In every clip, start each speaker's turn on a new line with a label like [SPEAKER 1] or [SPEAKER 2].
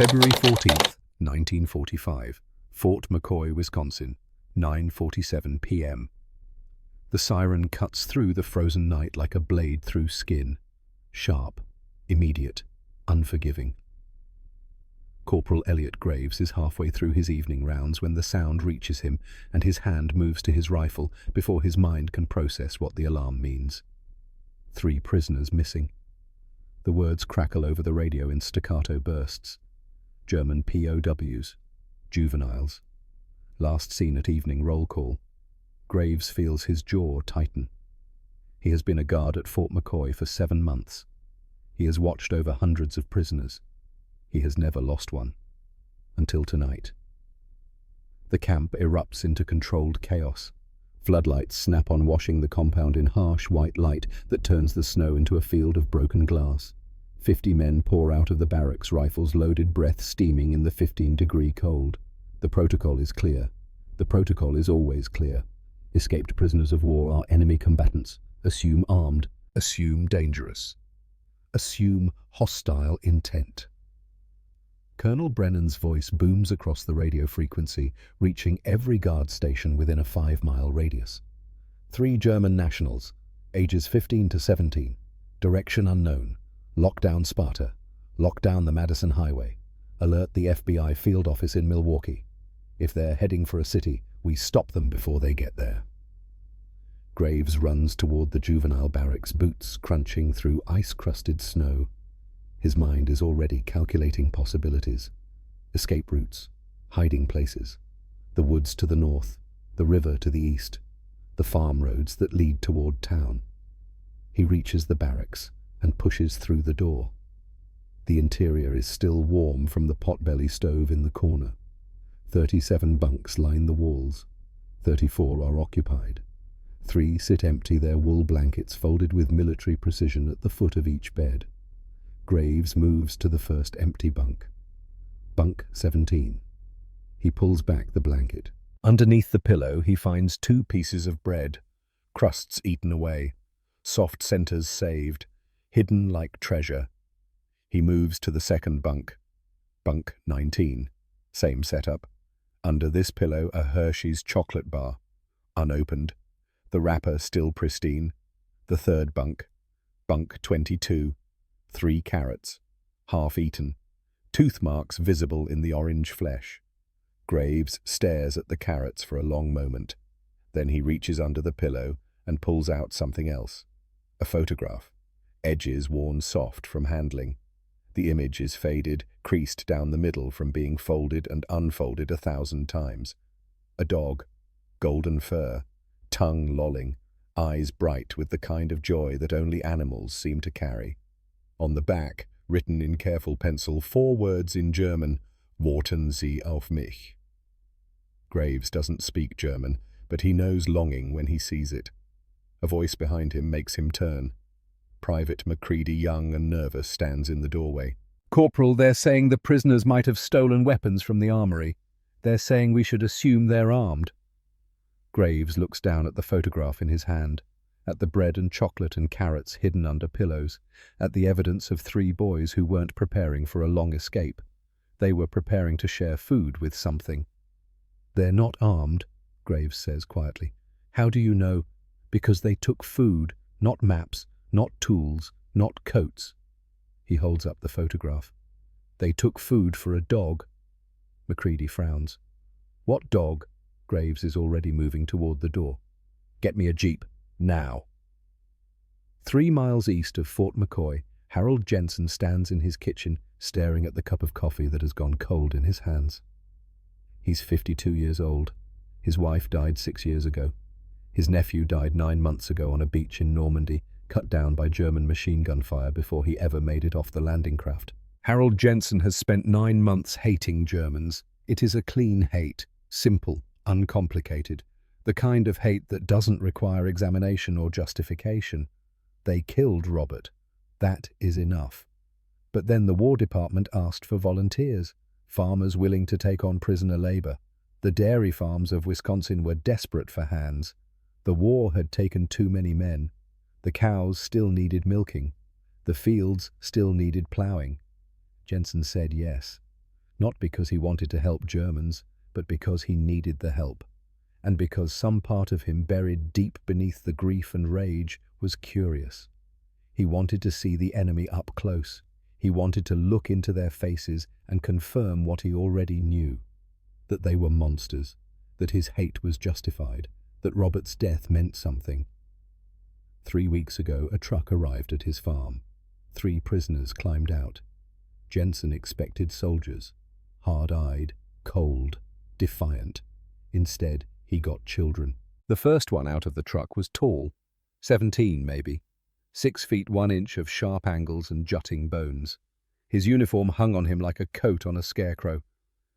[SPEAKER 1] February 14th, 1945, Fort McCoy, Wisconsin, 9:47 p.m. The siren cuts through the frozen night like a blade through skin. Sharp, immediate, unforgiving. Corporal Elliot Graves is halfway through his evening rounds when the sound reaches him and his hand moves to his rifle before his mind can process what the alarm means. 3 prisoners missing. The words crackle over the radio in staccato bursts. German POWs, juveniles. Last seen at evening roll call. Graves feels his jaw tighten. He has been a guard at Fort McCoy for 7 months. He has watched over hundreds of prisoners. He has never lost one. Until tonight. The camp erupts into controlled chaos. Floodlights snap on, washing the compound in harsh white light that turns the snow into a field of broken glass. 50 men pour out of the barracks, rifles loaded, breath steaming in the 15-degree cold. The protocol is clear. The protocol is always clear. Escaped prisoners of war are enemy combatants. Assume armed. Assume dangerous. Assume hostile intent. Colonel Brennan's voice booms across the radio frequency, reaching every guard station within a 5-mile radius. 3 German nationals, ages 15 to 17, direction unknown. Lock down Sparta. Lock down the Madison Highway. Alert the FBI field office in Milwaukee. If they're heading for a city, we stop them before they get there. Graves runs toward the juvenile barracks, boots crunching through ice-crusted snow. His mind is already calculating possibilities. Escape routes, hiding places, the woods to the north, the river to the east, the farm roads that lead toward town. He reaches the barracks and pushes through the door. The interior is still warm from the potbelly stove in the corner. 37 bunks line the walls. 34 are occupied. 3 sit empty, their wool blankets folded with military precision at the foot of each bed. Graves moves to the first empty bunk. Bunk 17. He pulls back the blanket. Underneath the pillow he finds 2 pieces of bread, crusts eaten away, soft centers saved, hidden like treasure. He moves to the second bunk. Bunk 19. Same setup. Under this pillow a Hershey's chocolate bar, unopened. The wrapper still pristine. The third bunk. Bunk 22. 3 carrots, half-eaten, tooth marks visible in the orange flesh. Graves stares at the carrots for a long moment. Then he reaches under the pillow and pulls out something else. A photograph, edges worn soft from handling. The image is faded, creased down the middle from being folded and unfolded 1,000 times. A dog, golden fur, tongue lolling, eyes bright with the kind of joy that only animals seem to carry. On the back, written in careful pencil, 4 words in German, Warten Sie auf mich. Graves doesn't speak German, but he knows longing when he sees it. A voice behind him makes him turn. Private Macready, young and nervous, stands in the doorway.
[SPEAKER 2] Corporal, they're saying the prisoners might have stolen weapons from the armory. They're saying we should assume they're armed.
[SPEAKER 1] Graves looks down at the photograph in his hand, at the bread and chocolate and carrots hidden under pillows, at the evidence of 3 boys who weren't preparing for a long escape. They were preparing to share food with something. They're not armed, Graves says quietly. How do you know? Because they took food, not maps, not tools, not coats. He holds up the photograph. They took food for a dog. Macready frowns. What dog? Graves is already moving toward the door. Get me a jeep. Now. 3 miles east of Fort McCoy, Harold Jensen stands in his kitchen, staring at the cup of coffee that has gone cold in his hands. He's 52 years old. His wife died 6 years ago. His nephew died 9 months ago on a beach in Normandy, cut down by German machine gun fire before he ever made it off the landing craft. Harold Jensen has spent 9 months hating Germans. It is a clean hate, simple, uncomplicated. The kind of hate that doesn't require examination or justification. They killed Robert. That is enough. But then the War Department asked for volunteers, farmers willing to take on prisoner labor. The dairy farms of Wisconsin were desperate for hands. The war had taken too many men. The cows still needed milking. The fields still needed plowing. Jensen said yes.
[SPEAKER 2] Not because he wanted to help Germans, but because he needed the help, and because some part of him buried deep beneath the grief and rage was curious. He wanted to see the enemy up close. He wanted to look into their faces and confirm what he already knew, that they were monsters, that his hate was justified, that Robert's death meant something. 3 weeks ago, a truck arrived at his farm. 3 prisoners climbed out. Jensen expected soldiers, hard-eyed, cold, defiant. Instead, he got children. The first one out of the truck was tall, 17 maybe, 6 feet 1 inch of sharp angles and jutting bones. His uniform hung on him like a coat on a scarecrow.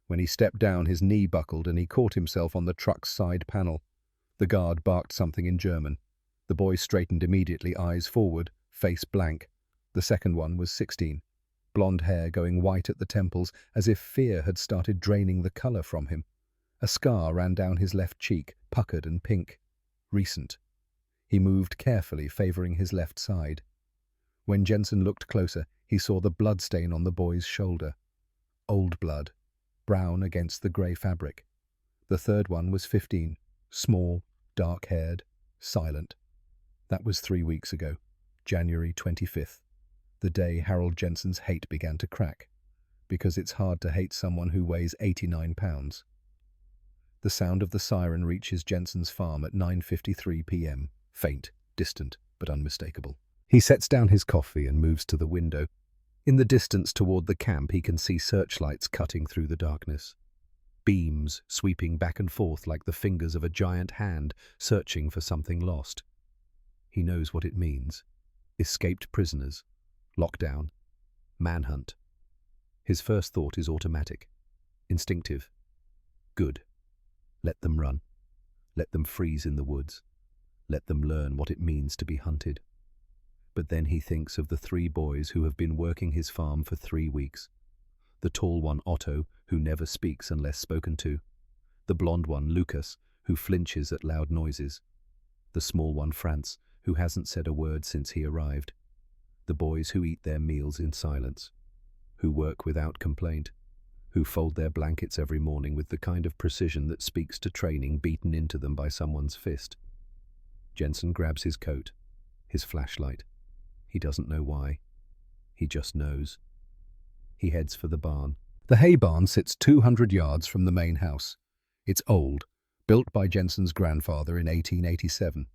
[SPEAKER 2] When he stepped down, his knee buckled and he caught himself on the truck's side panel. The guard barked something in German. The boy straightened immediately, eyes forward, face blank. The second one was 16, blonde hair going white at the temples, as if fear had started draining the colour from him. A scar ran down his left cheek, puckered and pink. Recent. He moved carefully, favouring his left side. When Jensen looked closer, he saw the blood stain on the boy's shoulder. Old blood, brown against the grey fabric. The third one was 15, small, dark-haired, silent. That was 3 weeks ago, January 25th, the day Harold Jensen's hate began to crack, because it's hard to hate someone who weighs 89 pounds. The sound of the siren reaches Jensen's farm at 9:53 p.m., faint, distant, but unmistakable. He sets down his coffee and moves to the window. In the distance toward the camp, he can see searchlights cutting through the darkness. Beams sweeping back and forth like the fingers of a giant hand searching for something lost. He knows what it means. Escaped prisoners, lockdown, manhunt. His first thought is automatic, instinctive. Good. Let them run. Let them freeze in the woods. Let them learn what it means to be hunted. But then he thinks of the 3 boys who have been working his farm for 3 weeks. The tall one, Otto, who never speaks unless spoken to. The blonde one, Lucas, who flinches at loud noises. The small one, Franz, who hasn't said a word since he arrived. The boys who eat their meals in silence, who work without complaint, who fold their blankets every morning with the kind of precision that speaks to training beaten into them by someone's fist. Jensen grabs his coat, his flashlight. He doesn't know why. He just knows. He heads for the barn. The hay barn sits 200 yards from the main house. It's old, built by Jensen's grandfather in 1887.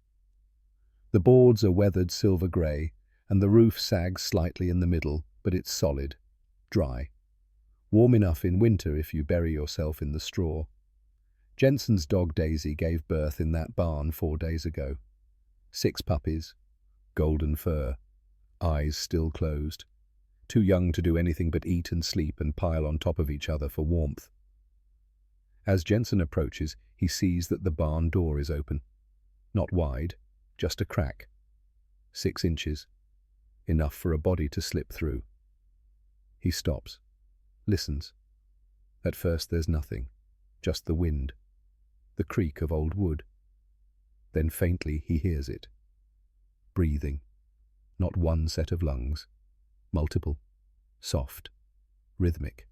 [SPEAKER 2] The boards are weathered silver grey, and the roof sags slightly in the middle, but it's solid, dry. Warm enough in winter if you bury yourself in the straw. Jensen's dog Daisy gave birth in that barn 4 days ago. 6 puppies, golden fur, eyes still closed, too young to do anything but eat and sleep and pile on top of each other for warmth. As Jensen approaches, he sees that the barn door is open. Not wide, just a crack. 6 inches, enough for a body to slip through. He stops, listens. At first there's nothing, just the wind, the creak of old wood. Then faintly he hears it. Breathing. Not one set of lungs. Multiple. Soft. Rhythmic.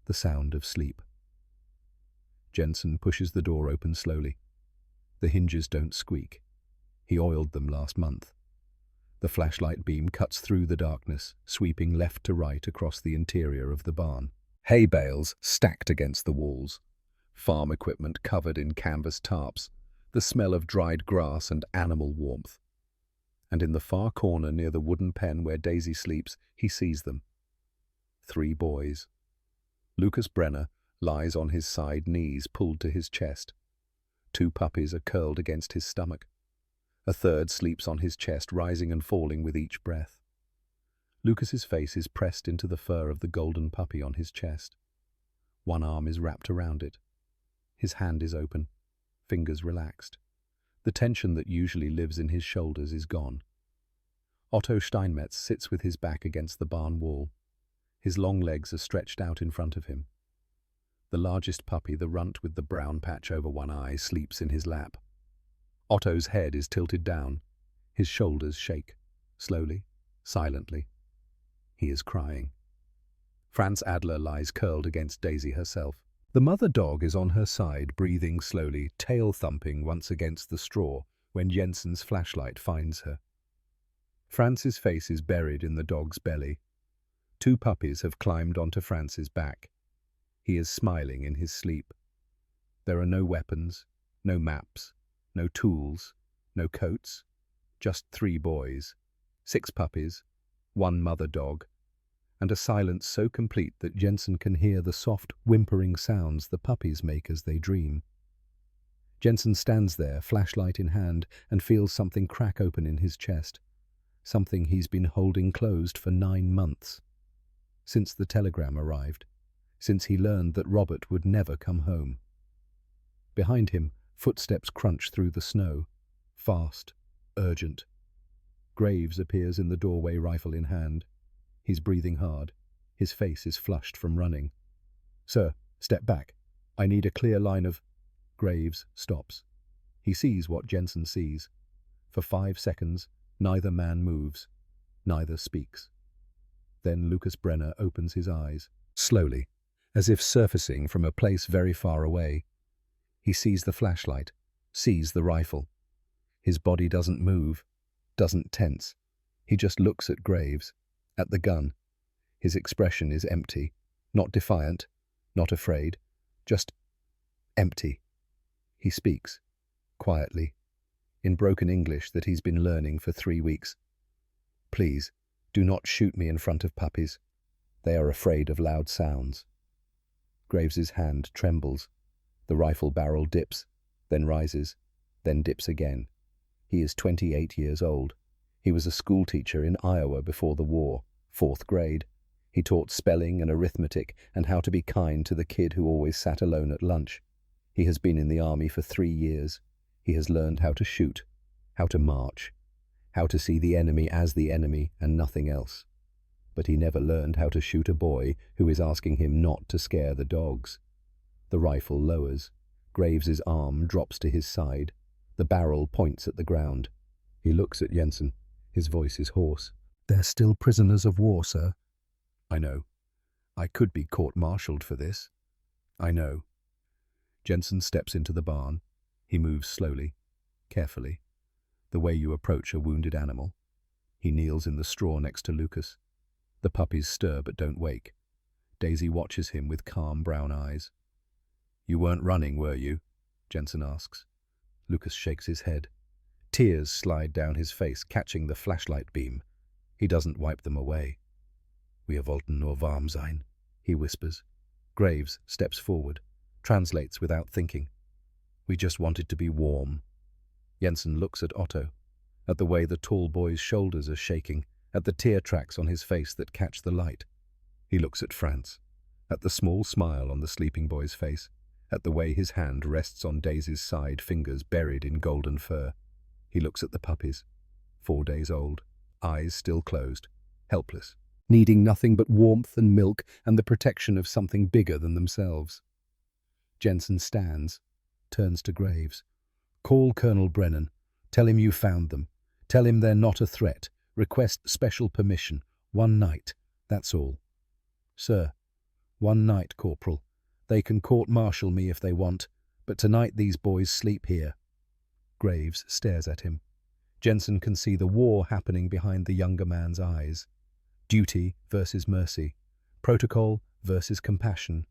[SPEAKER 2] The sound of sleep. Jensen pushes the door open slowly. The hinges don't squeak. He oiled them last month. The flashlight beam cuts through the darkness, sweeping left to right across the interior of the barn. Hay bales stacked against the walls. Farm equipment covered in canvas tarps. The smell of dried grass and animal warmth. And in the far corner near the wooden pen where Daisy sleeps, he sees them. 3 boys. Lucas Brenner lies on his side, knees pulled to his chest. 2 puppies are curled against his stomach. A third sleeps on his chest, rising and falling with each breath. Lucas's face is pressed into the fur of the golden puppy on his chest. One arm is wrapped around it. His hand is open, fingers relaxed. The tension that usually lives in his shoulders is gone. Otto Steinmetz sits with his back against the barn wall. His long legs are stretched out in front of him. The largest puppy, the runt with the brown patch over one eye, sleeps in his lap. Otto's head is tilted down. His shoulders shake, slowly, silently. He is crying.
[SPEAKER 1] Franz Adler lies curled against Daisy herself. The mother dog is on her side, breathing slowly, tail thumping once against the straw when Jensen's flashlight finds her. Franz's face is buried in the dog's belly. 2 puppies have climbed onto Franz's back. He is smiling in his sleep. There are no weapons, no maps, no tools, no coats, just 3 boys, 6 puppies, 1 mother dog, and a silence so complete that Jensen can hear the soft, whimpering sounds the puppies make as they dream. Jensen stands there, flashlight in hand, and feels something crack open in his chest, something he's been holding closed for 9 months. Since the telegram arrived, since he learned that Robert would never come home. Behind him, footsteps crunch through the snow, fast, urgent. Graves appears in the doorway, rifle in hand. He's breathing hard. His face is flushed from running. "Sir, step back. I need a clear line of—" Graves stops. He sees what Jensen sees. For 5 seconds, neither man moves, neither speaks. Then Lucas Brenner opens his eyes, slowly, as if surfacing from a place very far away. He sees the flashlight, sees the rifle. His body doesn't move, doesn't tense. He just looks at Graves, at the gun. His expression is empty, not defiant, not afraid, just empty. He speaks, quietly, in broken English that he's been learning for 3 weeks. "Please, do not shoot me in front of puppies. They are afraid of loud sounds." Graves's hand trembles. The rifle barrel dips, then rises, then dips again. He is 28 years old. He was a schoolteacher in Iowa before the war, 4th grade. He taught spelling and arithmetic and how to be kind to the kid who always sat alone at lunch. He has been in the army for 3 years. He has learned how to shoot, how to march, how to see the enemy as the enemy and nothing else. But he never learned how to shoot a boy who is asking him not to scare the dogs. The rifle lowers. Graves's arm drops to his side. The barrel points at the ground. He looks at Jensen. His voice is hoarse. "They're still prisoners of war, sir." "I know. I could be court-martialed for this. I know." Jensen steps into the barn. He moves slowly, carefully, the way you approach a wounded animal. He kneels in the straw next to Lucas. The puppies stir but don't wake. Daisy watches him with calm brown eyes. "You weren't running, were you?" Jensen asks. Lucas shakes his head. Tears slide down his face, catching the flashlight beam. He doesn't wipe them away. "Wir wollten nur warm sein," he whispers. Graves steps forward, translates without thinking. "We just wanted to be warm." Jensen looks at Otto, at the way the tall boy's shoulders are shaking, at the tear tracks on his face that catch the light. He looks at Franz, at the small smile on the sleeping boy's face, at the way his hand rests on Daisy's side, fingers buried in golden fur. He looks at the puppies, 4 days old, eyes still closed, helpless, needing nothing but warmth and milk and the protection of something bigger than themselves. Jensen stands, turns to Graves. "Call Colonel Brennan. Tell him you found them. Tell him they're not a threat. Request special permission. 1 night. That's all." "Sir." "1 night, Corporal. They can court-martial me if they want, but tonight these boys sleep here." Graves stares at him. Jensen can see the war happening behind the younger man's eyes. Duty versus mercy. Protocol versus compassion.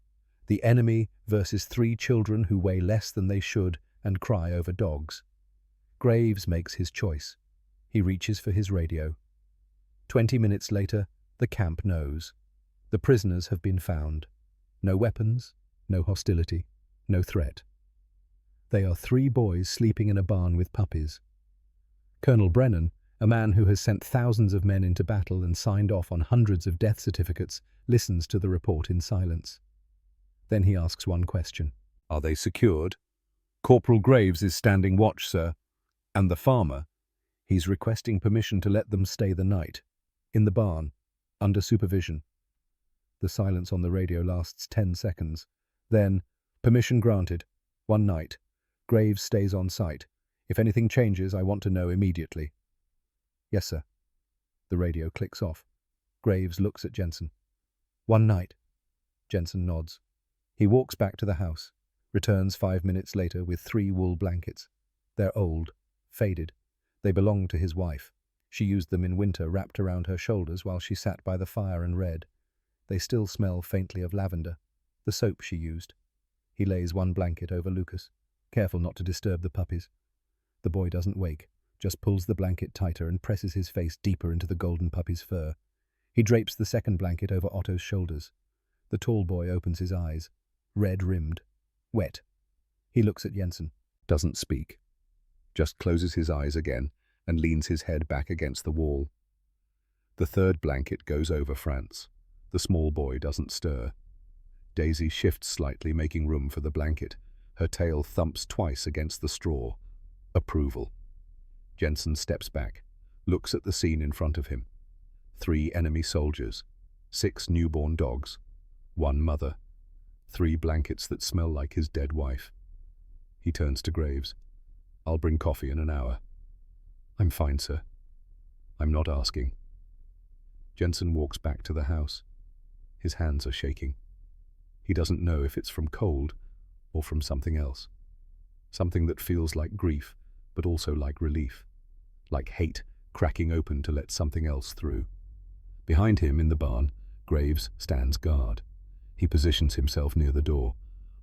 [SPEAKER 1] The enemy versus 3 children who weigh less than they should and cry over dogs. Graves makes his choice. He reaches for his radio. 20 minutes later, the camp knows. The prisoners have been found. No weapons, no hostility, no threat. They are 3 boys sleeping in a barn with puppies. Colonel Brennan, a man who has sent thousands of men into battle and signed off on hundreds of death certificates, listens to the report in silence. Then he asks one question. "Are they secured?" "Corporal Graves is standing watch, sir. And the farmer, he's requesting permission to let them stay the night. In the barn, under supervision." The silence on the radio lasts 10 seconds. Then, "Permission granted. 1 night. Graves stays on site. If anything changes, I want to know immediately." "Yes, sir." The radio clicks off. Graves looks at Jensen.
[SPEAKER 2] One night. Jensen nods. He walks back to the house, returns 5 minutes later with 3 wool blankets. They're old, faded. They belong to his wife. She used them in winter wrapped around her shoulders while she sat by the fire and read. They still smell faintly of lavender, the soap she used. He lays one blanket over Lucas, careful not to disturb the puppies. The boy doesn't wake, just pulls the blanket tighter and presses his face deeper into the golden puppy's fur. He drapes the second blanket over Otto's shoulders. The tall boy opens his eyes, red-rimmed, wet. He looks at Jensen.
[SPEAKER 1] Doesn't speak. Just closes his eyes again and leans his head back against the wall. The third blanket goes over Franz. The small boy doesn't stir. Daisy shifts slightly, making room for the blanket. Her tail thumps twice against the straw. Approval. Jensen steps back, looks at the scene in front of him. 3 enemy soldiers, 6 newborn dogs, 1 mother, 3 blankets that smell like his dead wife. He turns to Graves. "I'll bring coffee in an hour." "I'm fine, sir." "I'm not asking." Jensen walks back to the house. His hands are shaking. He doesn't know if it's from cold or from something else. Something that feels like grief, but also like relief. Like hate cracking open to let something else through. Behind him in the barn, Graves stands guard. He positions himself near the door,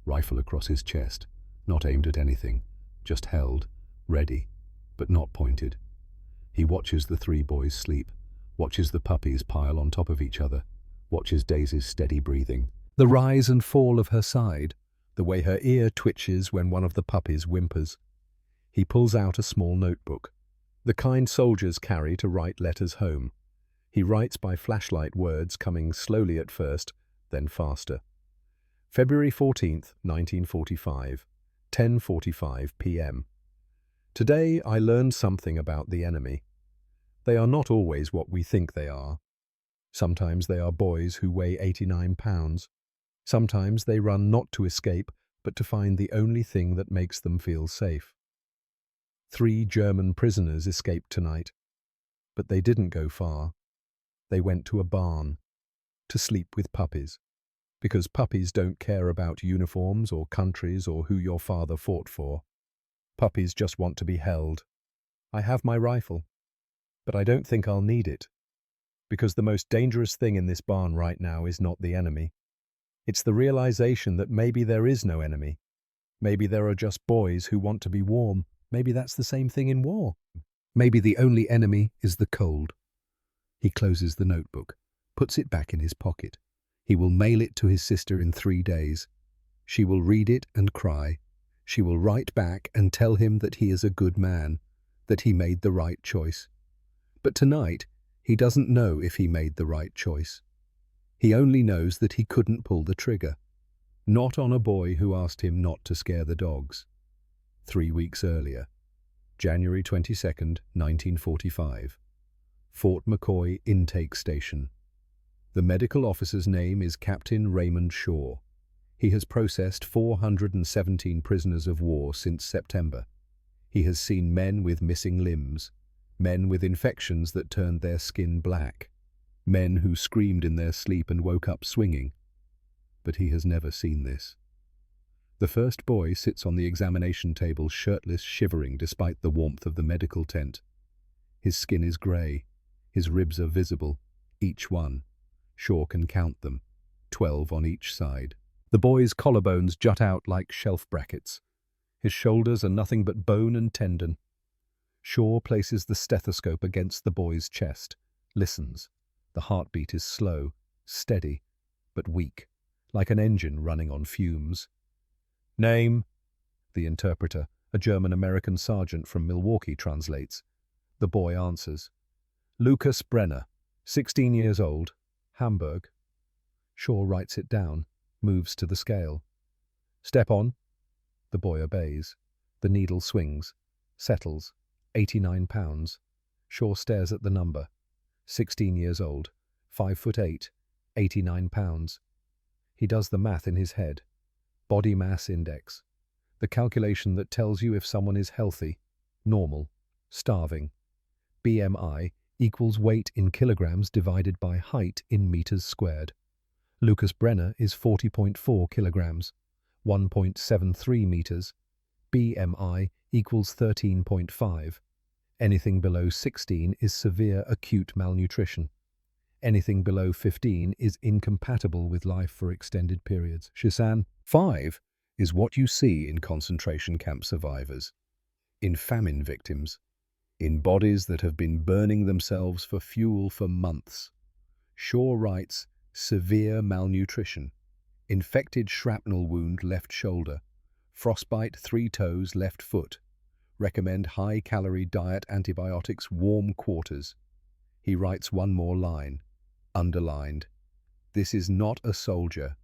[SPEAKER 1] rifle across his chest, not aimed at anything, just held, ready, but not pointed. He watches the 3 boys sleep, watches the puppies pile on top of each other, watches Daisy's steady breathing, the rise and fall of her side, the way her ear twitches when one of the puppies whimpers. He pulls out a small notebook, the kind soldiers carry to write letters home. He writes by flashlight, words coming slowly at first, then faster. February 14th, 1945, 10:45 p.m. Today I learned something about the enemy. They are not always what we think they are. Sometimes they are boys who weigh 89 pounds. Sometimes they run not to escape, but to find the only thing that makes them feel safe. 3 German prisoners escaped tonight, but they didn't go far. They went to a barn, to sleep with puppies, because puppies don't care about uniforms or countries or who your father fought for. Puppies just want to be held. I have my rifle, but I don't think I'll need it, because the most dangerous thing in this barn right now is not the enemy. It's the realization that maybe there is no enemy. Maybe there are just boys who want to be warm. Maybe that's the same thing in war. Maybe the only enemy is the cold. He closes the notebook, puts it back in his pocket. He will mail it to his sister in 3 days. She will read it and cry. She will write back and tell him that he is a good man, that he made the right choice. But tonight, he doesn't know if he made the right choice. He only knows that he couldn't pull the trigger. Not on a boy who asked him not to scare the dogs. 3 weeks earlier, January 22nd, 1945. Fort McCoy Intake Station. The medical officer's name is Captain Raymond Shaw. He has processed 417 prisoners of war since September. He has seen men with missing limbs, men with infections that turned their skin black, men who screamed in their sleep and woke up swinging. But he has never seen this. The first boy sits on the examination table shirtless, shivering despite the warmth of the medical tent. His skin is grey. His ribs are visible, each one. Shaw can count them, 12 on each side. The boy's collarbones jut out like shelf brackets. His shoulders are nothing but bone and tendon. Shaw places the stethoscope against the boy's chest, listens. The heartbeat is slow, steady, but weak, like an engine running on fumes. "Name?" The interpreter, a German-American sergeant from Milwaukee, translates. The boy answers. "Lucas Brenner, 16 years old, Hamburg." Shaw writes it down, moves to the scale. "Step on." The boy obeys. The needle swings, settles, 89 pounds. Shaw stares at the number. 16 years old, 5'8", 89 pounds. He does the math in his head. Body mass index. The calculation that tells you if someone is healthy, normal, starving. BMI equals weight in kilograms divided by height in meters squared.
[SPEAKER 2] Lucas Brenner is 40.4 kilograms, 1.73 meters, BMI equals 13.5. Anything below 16 is severe acute malnutrition. Anything below 15 is incompatible with life for extended periods. Shisan, 5 is what you see in concentration camp survivors, in famine victims, in bodies that have been burning themselves for fuel for months. Shaw writes, severe malnutrition, infected shrapnel wound left shoulder, frostbite 3 toes left foot, recommend high-calorie diet, antibiotics, warm quarters. He writes one more line, underlined. This is not a soldier.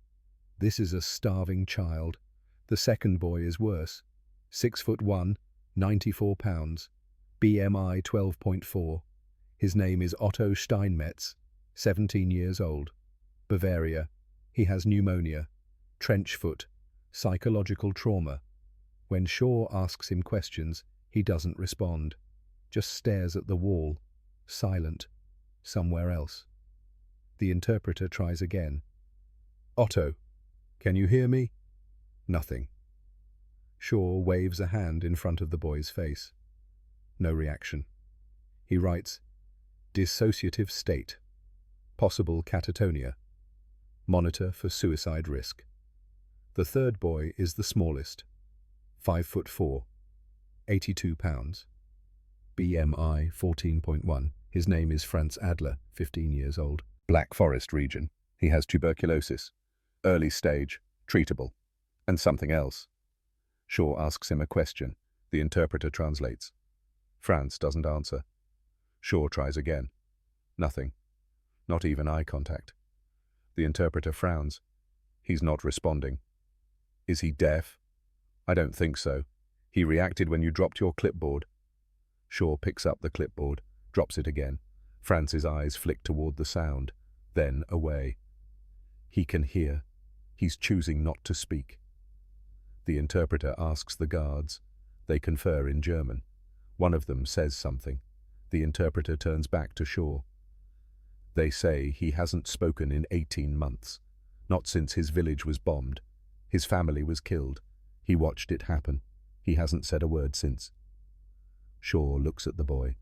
[SPEAKER 2] This is a starving child. The second boy is worse. 6'1", 94 pounds, BMI 12.4. His name is Otto Steinmetz, 17 years old. Bavaria. He has pneumonia, trench foot, psychological trauma. When Shaw asks him questions, he doesn't respond, just stares at the wall, silent, somewhere else. The interpreter tries again. Otto, can you hear me? Nothing. Shaw waves a hand in front of the boy's face. No reaction. He writes, dissociative state, possible catatonia, monitor for suicide risk. The third boy is the smallest, 5'4", 82 pounds, BMI 14.1. His name is Franz Adler, 15 years old. Black Forest region. He has tuberculosis, early stage, treatable, and something else. Shaw asks him a question. The interpreter translates. Franz doesn't answer. Shaw tries again. Nothing. Not even eye contact. The interpreter frowns. He's not responding. Is he deaf? I don't think so. He reacted when you dropped your clipboard. Shaw picks up the clipboard, drops it again. Franz's eyes flick toward the sound, then away. He can hear. He's choosing not to speak. The interpreter asks the guards. They confer in German. One of them says something. The interpreter turns back to Shaw. They say he hasn't spoken in 18 months. Not since his village was bombed. His family was killed. He watched it happen. He hasn't said a word since. Shaw looks at the boy,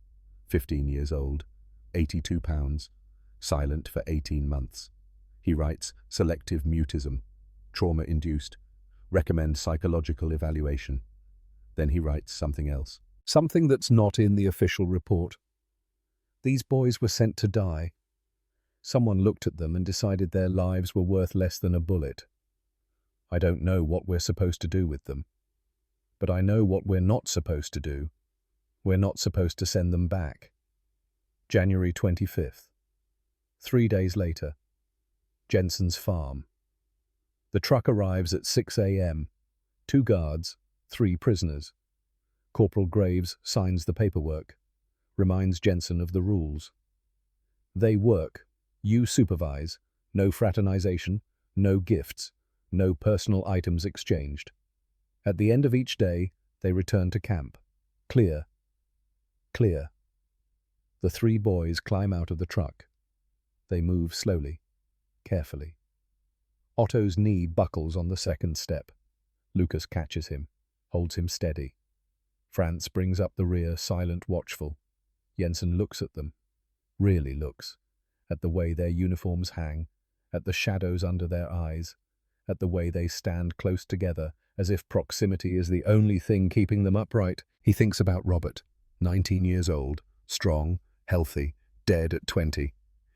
[SPEAKER 2] 15 years old, 82 pounds, silent for 18 months. He writes, selective mutism, trauma-induced, recommend psychological evaluation. Then he writes something else. Something that's not in the official report. These boys were sent to die. Someone looked at them and decided their lives were worth less than a bullet. I don't know what we're supposed to do with them. But I know what we're not supposed to do. We're not supposed to send them back. January 25th. 3 days later. Jensen's farm. The truck arrives at 6 a.m. 2 guards, 3 prisoners. Corporal Graves signs the paperwork, reminds Jensen of the rules. They work. You supervise. No fraternization, no gifts, no personal items exchanged. At the end of each day, they return to camp. Clear. Clear. The 3 boys climb out of the truck. They move slowly, carefully. Otto's knee buckles on the second step. Lucas catches him, holds him steady. Franz brings up the rear, silent, watchful. Jensen looks at them, really looks, at the way their uniforms hang, at the shadows under their eyes, at the way they stand close together, as if proximity is the only thing keeping them upright. He thinks about Robert, 19 years old, strong, healthy, dead at 20.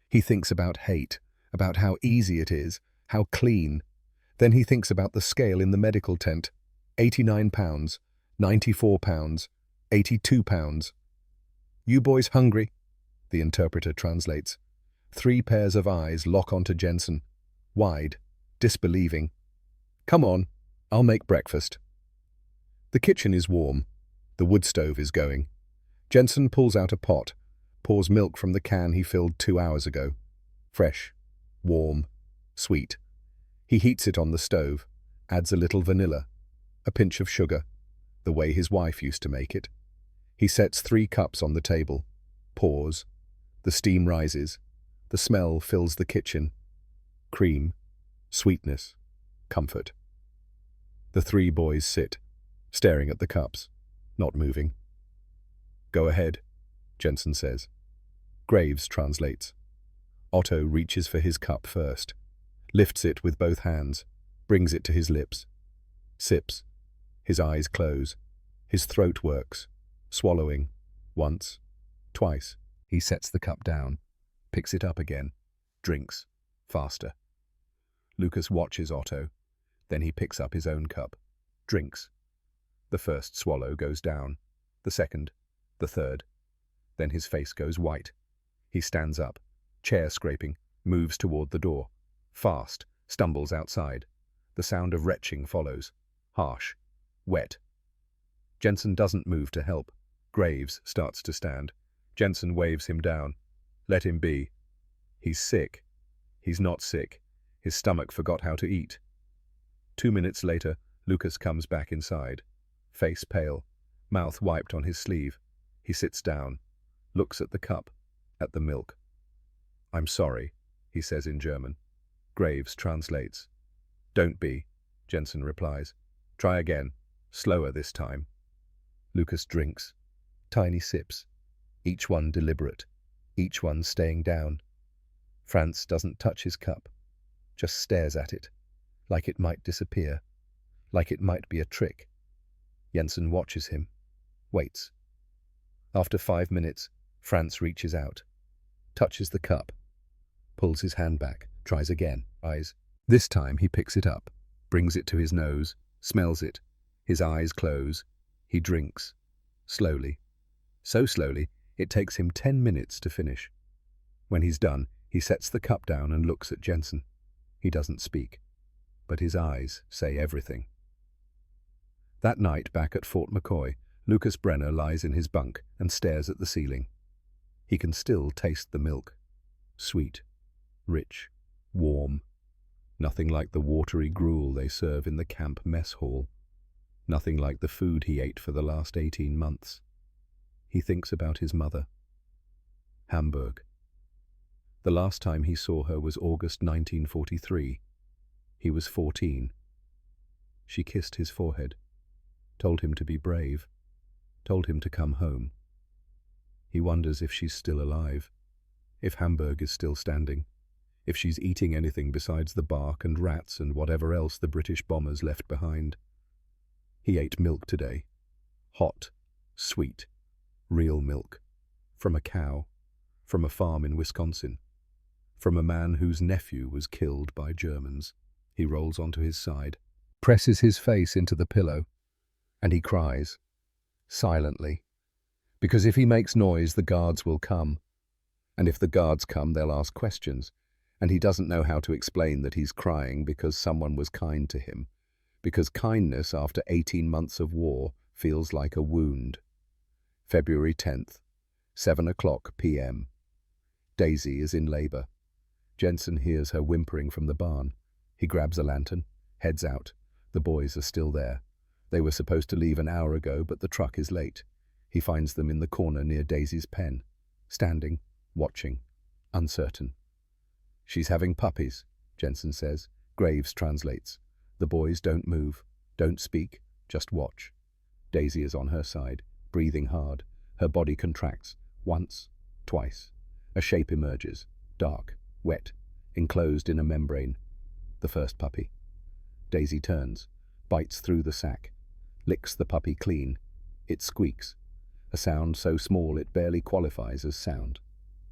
[SPEAKER 2] He thinks about hate, about how easy it is, how clean. Then he thinks about the scale in the medical tent. 89 pounds, 94 pounds, 82 pounds. You boys hungry? The interpreter translates. 3 pairs of eyes lock onto Jensen, wide, disbelieving. Come on, I'll make breakfast. The kitchen is warm. The wood stove is going. Jensen pulls out a pot, pours milk from the can he filled 2 hours ago. Fresh, warm, sweet. He heats it on the stove, adds a little vanilla, a pinch of sugar, the way his wife used to make it. He sets 3 cups on the table, pours. The steam rises. The smell fills the kitchen. Cream,
[SPEAKER 1] Sweetness. Comfort. The three boys sit, staring at the cups, not moving. "Go ahead," Jensen says. Graves translates. Otto reaches for his cup first, lifts it with both hands, brings it to his lips. Sips. His eyes close. His throat works, swallowing. Once. Twice. He sets the cup down, picks it up again, drinks. Faster. Lucas watches Otto. Then he picks up his own cup, drinks. The first swallow goes down, the second, the third. Then his face goes white. He stands up, chair scraping, moves toward the door. Fast, stumbles outside. The sound of retching follows. Harsh. Wet. Jensen doesn't move to help. Graves starts to stand. Jensen waves him down. Let him be. He's sick. He's not sick. His stomach forgot how to eat. 2 minutes later, Lucas comes back inside. Face pale, mouth wiped on his sleeve. He sits down, looks at the cup, at the milk. "I'm sorry," he says in German. Graves translates. "Don't be," Jensen replies. "Try again, slower this time." Lucas drinks. Tiny sips, each one deliberate, each one staying down. Franz doesn't touch his cup, just stares at it, like it might disappear, like it might be a trick. Jensen watches him, waits. After 5 minutes, Franz reaches out, touches the cup, pulls his hand back, tries again, eyes. This time he picks it up, brings it to his nose, smells it. His eyes close. He drinks. Slowly. So slowly, it takes him 10 minutes to finish. When he's done, he sets the cup down and looks at Jensen. He doesn't speak, but his eyes say everything. That night, back at Fort McCoy, Lucas Brenner lies in his bunk and stares at the ceiling. He can still taste the milk. Sweet, rich, warm. Nothing like the watery gruel they serve in the camp mess hall. Nothing like the food he ate for the last 18 months. He thinks about his mother. Hamburg. The last time he saw her was August 1943. He was 14. She kissed his forehead, told him to be brave, told him to come home. He wonders if she's still alive, if Hamburg is still standing, if she's eating anything besides the bark and rats and whatever else the British bombers left behind. He ate milk today. Hot, sweet, real milk. From a cow, from a farm in Wisconsin, from a man whose nephew was killed by Germans. He rolls onto his side, presses his face into the pillow, and he cries, silently. Because if he makes noise, the guards will come. And if the guards come, they'll ask questions. And he doesn't know how to explain that he's crying because someone was kind to him. Because kindness after 18 months of war feels like a wound. February 10th, 7:00 p.m. Daisy is in labor. Jensen hears her whimpering from the barn. He grabs a lantern, heads out. The boys are still there. They were supposed to leave an hour ago, but the truck is late. He finds them in the corner near Daisy's pen, standing, watching, uncertain. "She's having puppies," Jensen says. Graves translates. The boys don't move, don't speak, just watch. Daisy is on her side, breathing hard. Her body contracts, once, twice. A shape emerges, dark, wet, enclosed in a membrane. The first puppy. Daisy turns, bites through the sack, licks the puppy clean. It squeaks, a sound so small it barely qualifies as sound.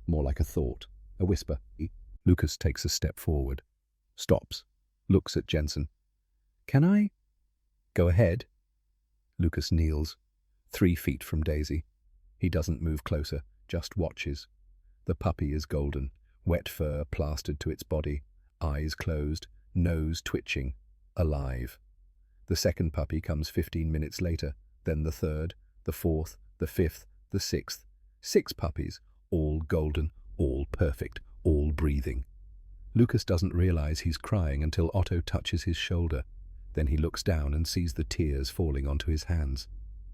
[SPEAKER 1] More like a thought, a whisper. Lucas takes a step forward, stops, looks at Jensen. "Can I?" "Go ahead." Lucas kneels, 3 feet from Daisy. He doesn't move closer, just watches. The puppy is golden, wet fur plastered to its body, eyes closed, nose twitching, alive. The second puppy comes 15 minutes later, then the third, the fourth, the fifth, the sixth. 6 puppies, all golden, all perfect, all breathing. Lucas doesn't realize he's crying until Otto touches his shoulder. Then he looks down and sees the tears falling onto his hands.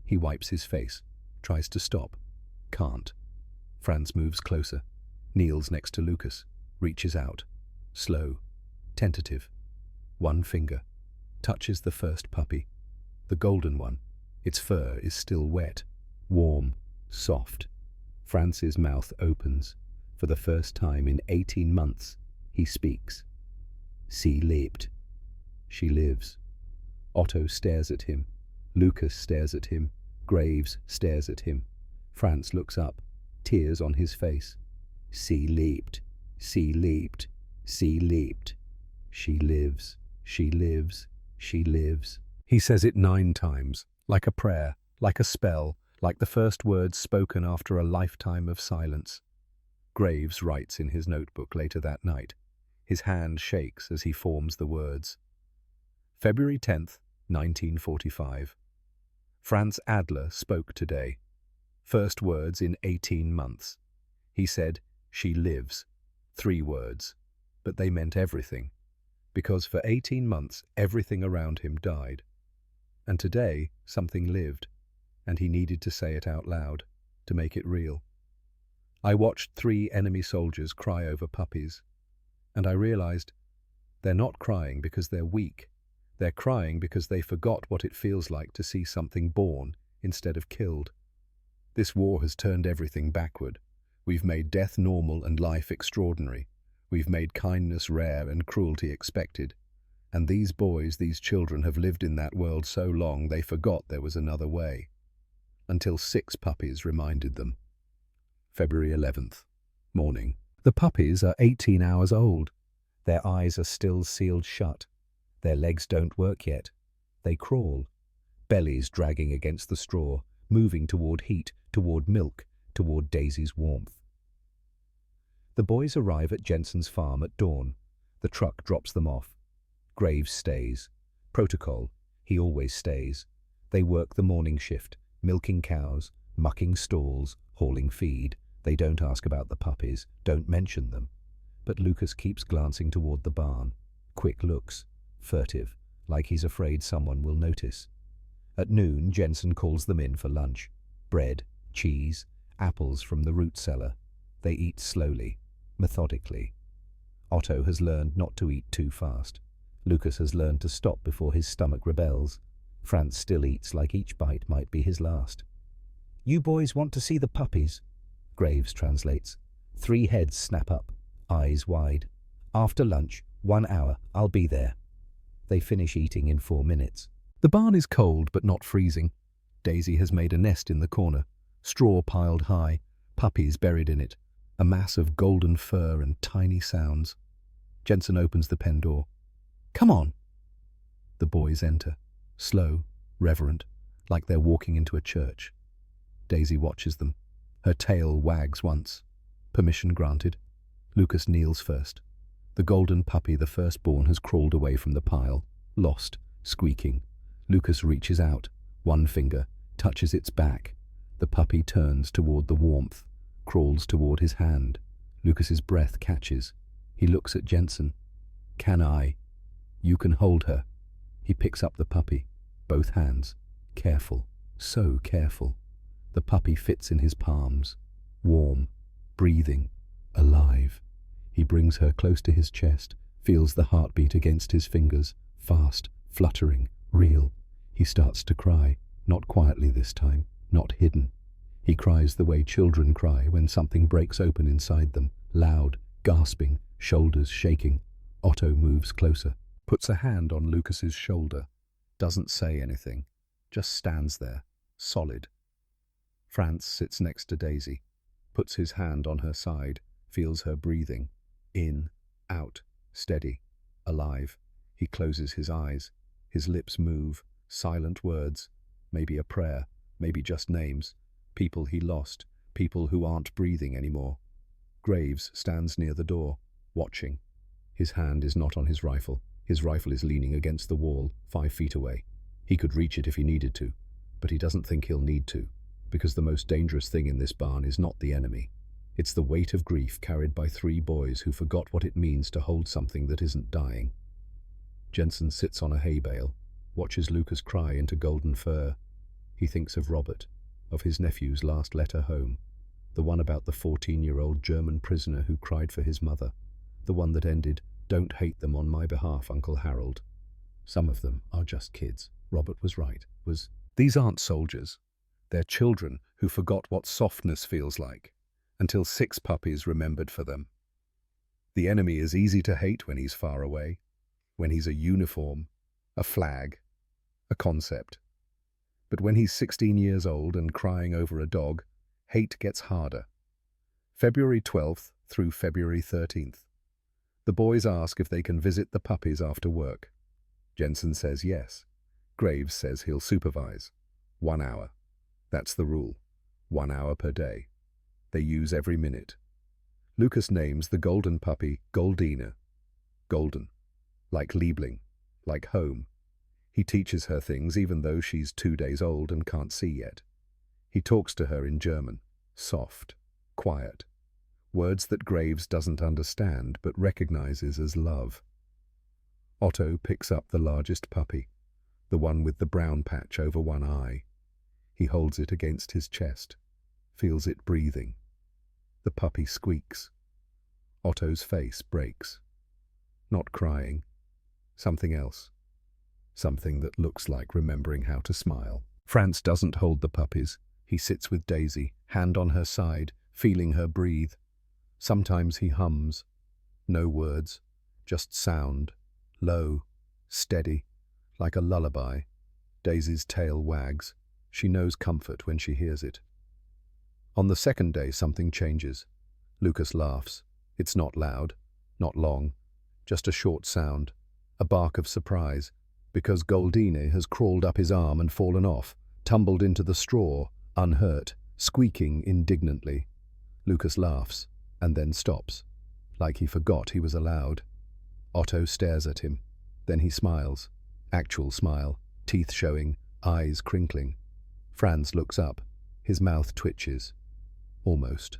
[SPEAKER 1] He wipes his face, tries to stop, can't. Franz moves closer, kneels next to Lucas, reaches out, slow, tentative,
[SPEAKER 2] One finger touches the first puppy, the golden one. Its fur is still wet, warm, soft. Franz's mouth opens. For the first time in 18 months, he speaks. Sie lebt. She lives. Otto stares at him. Lucas stares at him. Graves stares at him. Franz looks up, tears on his face. Sie lebt. Sie lebt. Sie lebt. She lives. She lives. She lives. He says it 9 times, like a prayer, like a spell, like the first words spoken after a lifetime of silence. Graves writes in his notebook later that night. His hand shakes as he forms the words. February 10th, 1945. Franz Adler spoke today. First words in 18 months. He said, "She lives." 3 words. But they meant everything. Because for 18 months, everything around him died. And today, something lived. And he needed to say it out loud, to make it real. I watched 3 enemy soldiers cry over puppies. And I realized they're not crying because they're weak. They're crying because they forgot what it feels like to see something born instead of killed. This war has turned everything backward. We've made death normal and life extraordinary. We've made kindness rare and cruelty expected. And these boys, these children have lived in that world so long they forgot there was another way. Until 6 puppies reminded them. February 11th, morning. The puppies are 18 hours old. Their eyes are still sealed shut. Their legs don't work yet. They crawl, bellies dragging against the straw, moving toward heat, toward milk, toward Daisy's warmth. The boys arrive at Jensen's farm at dawn. The truck drops them off. Graves stays. Protocol, he always stays. They work the morning shift, milking cows, mucking stalls, hauling feed. They don't ask about the puppies, don't mention them. But Lucas keeps glancing toward the barn. Quick looks, furtive, like he's afraid someone will notice. At noon, Jensen calls them in for lunch. Bread, cheese, apples from the root cellar. They eat slowly, methodically. Otto has learned not to eat too fast. Lucas has learned to stop before his stomach rebels. Franz still eats like each bite might be his last. "You boys want to see the puppies?" Graves translates. 3 heads snap up, eyes wide. "After lunch, 1 hour, I'll be there." They finish eating in 4 minutes. The barn is cold but not freezing. Daisy has made a nest in the corner, straw piled high, puppies buried in it, a mass of golden fur and tiny sounds. Jensen opens the pen door. "Come on." The boys enter, slow, reverent, like they're walking into a church. Daisy watches them. Her tail wags once. Permission granted. Lucas kneels first. The golden puppy, the firstborn, has crawled away from the pile, lost, squeaking. Lucas reaches out, one finger, touches its back. The puppy turns toward the warmth, crawls toward his hand. Lucas's breath catches. He looks at Jensen. "Can I?" "You can hold her." He picks up the puppy, both hands, careful, so careful. The puppy fits in his palms, warm, breathing, alive. He brings her close to his chest, feels the heartbeat against his fingers, fast, fluttering, real. He starts to cry, not quietly this time, not hidden. He cries the way children cry when something breaks open inside them, loud, gasping, shoulders shaking. Otto moves closer, puts a hand on Lucas's shoulder, doesn't say anything, just stands there, solid. Franz sits next to Daisy, puts his hand on her side, feels her breathing, in, out, steady, alive. He closes his eyes, his lips move, silent words, maybe a prayer, maybe just names, people he lost, people who aren't breathing anymore. Graves stands near the door, watching. His hand is not on his rifle. His rifle is leaning against the wall, 5 feet away. He could reach it if he needed to, but he doesn't think he'll need to, because the most dangerous thing in this barn is not the enemy. It's the weight of grief carried by 3 boys who forgot what it means to hold something that isn't dying. Jensen sits on a hay bale, watches Lucas cry into golden fur. He thinks of Robert, of his nephew's last letter home, the one about the 14-year-old German prisoner who cried for his mother, the one that ended, Don't hate them on my behalf, Uncle Harold. Some of them are just kids. Robert was right.
[SPEAKER 1] These aren't soldiers. They're children who forgot what softness feels like, until 6 puppies remembered for them. The enemy is easy to hate when he's far away, when he's a uniform, a flag, a concept. But when he's 16 years old and crying over a dog, hate gets harder. February 12th through February 13th. The boys ask if they can visit the puppies after work. Jensen says yes. Graves says he'll supervise. 1 hour. That's the rule. 1 hour per day. They use every minute. Lucas names the golden puppy Goldina. Golden. Like Liebling. Like home. He teaches her things even though she's 2 days old and can't see yet. He talks to her in German. Soft. Quiet. Words that Graves doesn't understand but recognizes as love. Otto picks up the largest puppy, the one with the brown patch over one eye. He holds it against his chest, feels it breathing. The puppy squeaks. Otto's face breaks. Not crying. Something else. Something that looks like remembering how to smile. Franz doesn't hold the puppies. He sits with Daisy, hand on her side, feeling her breathe. Sometimes he hums. No words, just sound. Low, steady, like a lullaby. Daisy's tail wags. She knows comfort when she hears it. On the second day, something changes. Lucas laughs. It's not loud, not long, just a short sound, a bark of surprise, because Goldine has crawled up his arm and fallen off, tumbled into the straw, unhurt, squeaking indignantly. Lucas laughs, and then stops, like he forgot he was allowed. Otto stares at him. Then he smiles. Actual smile, teeth showing, eyes crinkling. Franz looks up. His mouth twitches. Almost.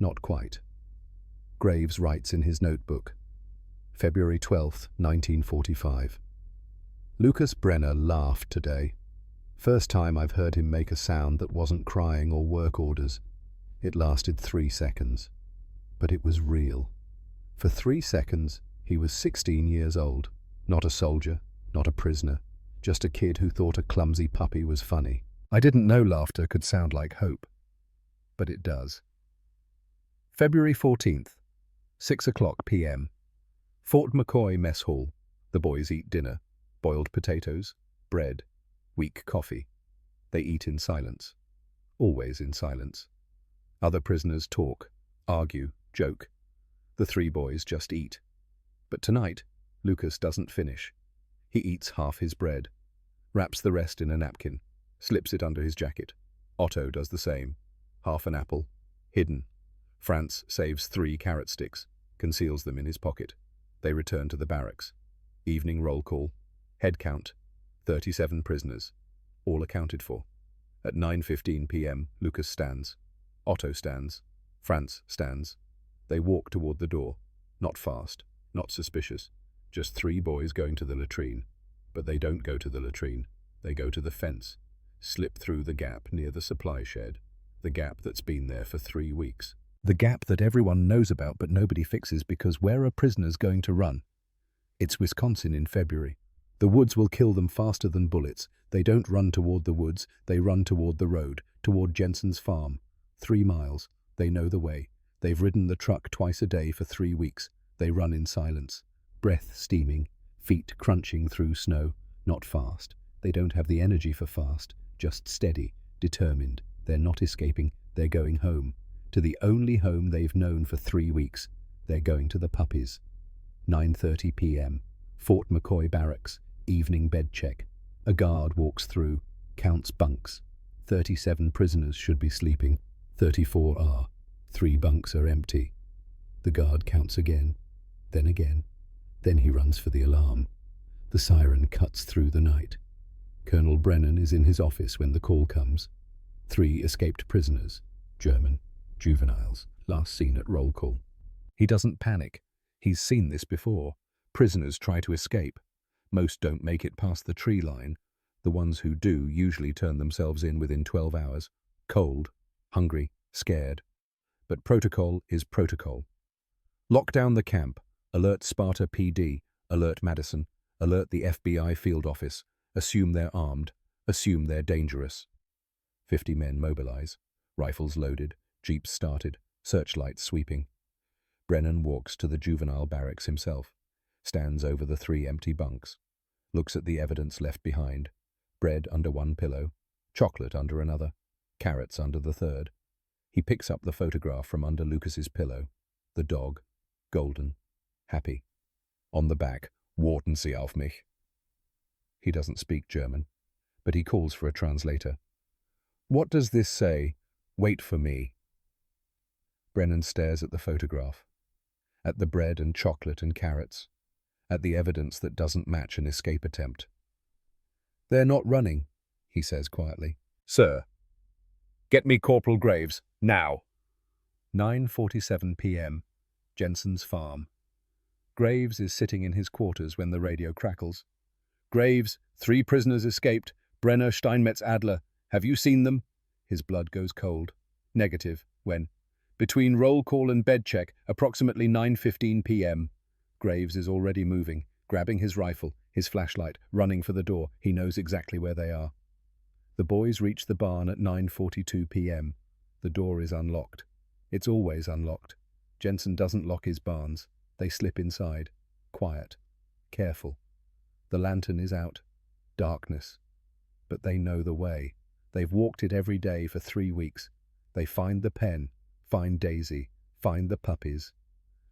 [SPEAKER 1] Not quite. Graves writes in his notebook. February 12th, 1945. Lucas Brenner laughed today. First time I've heard him make a sound that wasn't crying or work orders. It lasted 3 seconds. But it was real. For 3 seconds, he was 16 years old. Not a soldier, not a prisoner, just a kid who thought a clumsy puppy was funny. I didn't know laughter could sound like hope. But it does. February 14th, 6:00 p.m. Fort McCoy Mess Hall. The boys eat dinner. Boiled potatoes, bread, weak coffee. They eat in silence. Always in silence. Other prisoners talk, argue, joke. The 3 boys just eat. But tonight, Lucas doesn't finish. He eats half his bread, wraps the rest in a napkin, slips it under his jacket. Otto does the same. Half an apple, hidden. Franz saves 3 carrot sticks, conceals them in his pocket. They return to the barracks. Evening roll call. Head count, 37 prisoners, all accounted for. At 9:15 p.m., Lucas stands. Otto stands. Franz stands. They walk toward the door. Not fast, not suspicious. Just 3 boys going to the latrine. But they don't go to the latrine. They go to the fence, slip through the gap near the supply shed, the gap that's been there for 3 weeks. The gap that everyone knows about but nobody fixes because where are prisoners going to run? It's Wisconsin in February. The woods will kill them faster than bullets. They don't run toward the woods, they run toward the road, toward Jensen's farm. 3 miles. They know the way. They've ridden the truck twice a day for 3 weeks. They run in silence. Breath steaming, feet crunching through snow. Not fast. They don't have the energy for fast. Just steady, determined. They're not escaping. They're going home. To the only home they've known for 3 weeks. They're going to the puppies. 9:30 p.m. Fort McCoy Barracks. Evening bed check. A guard walks through, counts bunks. 37 prisoners should be sleeping. 34 are. 3 bunks are empty. The guard counts again. Then he runs for the alarm. The siren cuts through the night. Colonel Brennan is in his office when the call comes. 3 escaped prisoners, German, juveniles, last seen at roll call. He doesn't panic. He's seen this before. Prisoners try to escape. Most don't make it past the tree line. The ones who do usually turn themselves in within 12 hours. Cold, hungry, scared. But protocol is protocol. Lock down the camp.
[SPEAKER 2] Alert Sparta PD, alert Madison, alert the FBI field office. Assume they're armed, assume they're dangerous. 50 men mobilize, rifles loaded, jeeps started, searchlights sweeping. Brennan walks to the juvenile barracks himself, stands over the 3 empty bunks, looks at the evidence left behind: bread under one pillow, chocolate under another, carrots under the third. He picks up the photograph from under Lucas's pillow. The dog, golden, happy. On the back, warten Sie auf mich. He doesn't speak German, but he calls for a translator. What does this say? Wait for me. Brennan stares at the photograph, at the bread and chocolate and carrots, at the evidence that doesn't match an escape attempt. They're not running, he says quietly. Sir, get me Corporal Graves, now. 9:47 p.m., Jensen's farm. Graves is sitting in his quarters when the radio crackles. Graves, 3 prisoners escaped. Brenner, Steinmetz, Adler. Have you seen them? His blood goes cold. Negative. When? Between roll call and bed check, approximately 9:15 p.m. Graves is already moving, grabbing his rifle, his flashlight, running for the door. He knows exactly where they are. The boys reach the barn at 9:42 p.m. The door is unlocked. It's always unlocked. Jensen doesn't lock his barns. They slip inside. Quiet. Careful. The lantern is out. Darkness. But they know the way. They've walked it every day for 3 weeks. They find the pen, find Daisy, find the puppies.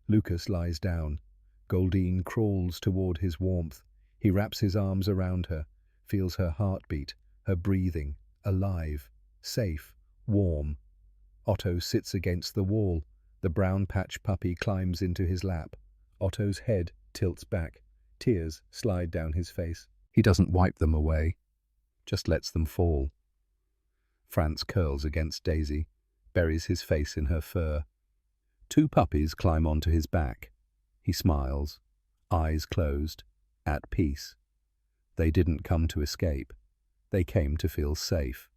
[SPEAKER 2] Lucas lies down. Goldine crawls toward his warmth. He wraps his arms around her, feels her heartbeat, her breathing, alive, safe, warm. Otto sits against the wall. The brown patch puppy climbs into his lap. Otto's head tilts back. Tears slide down his face. He doesn't wipe them away, just lets them fall. Franz curls against Daisy, buries his face in her fur. 2 puppies climb onto his back. He smiles, eyes closed, at peace. They didn't come to escape. They came to feel safe.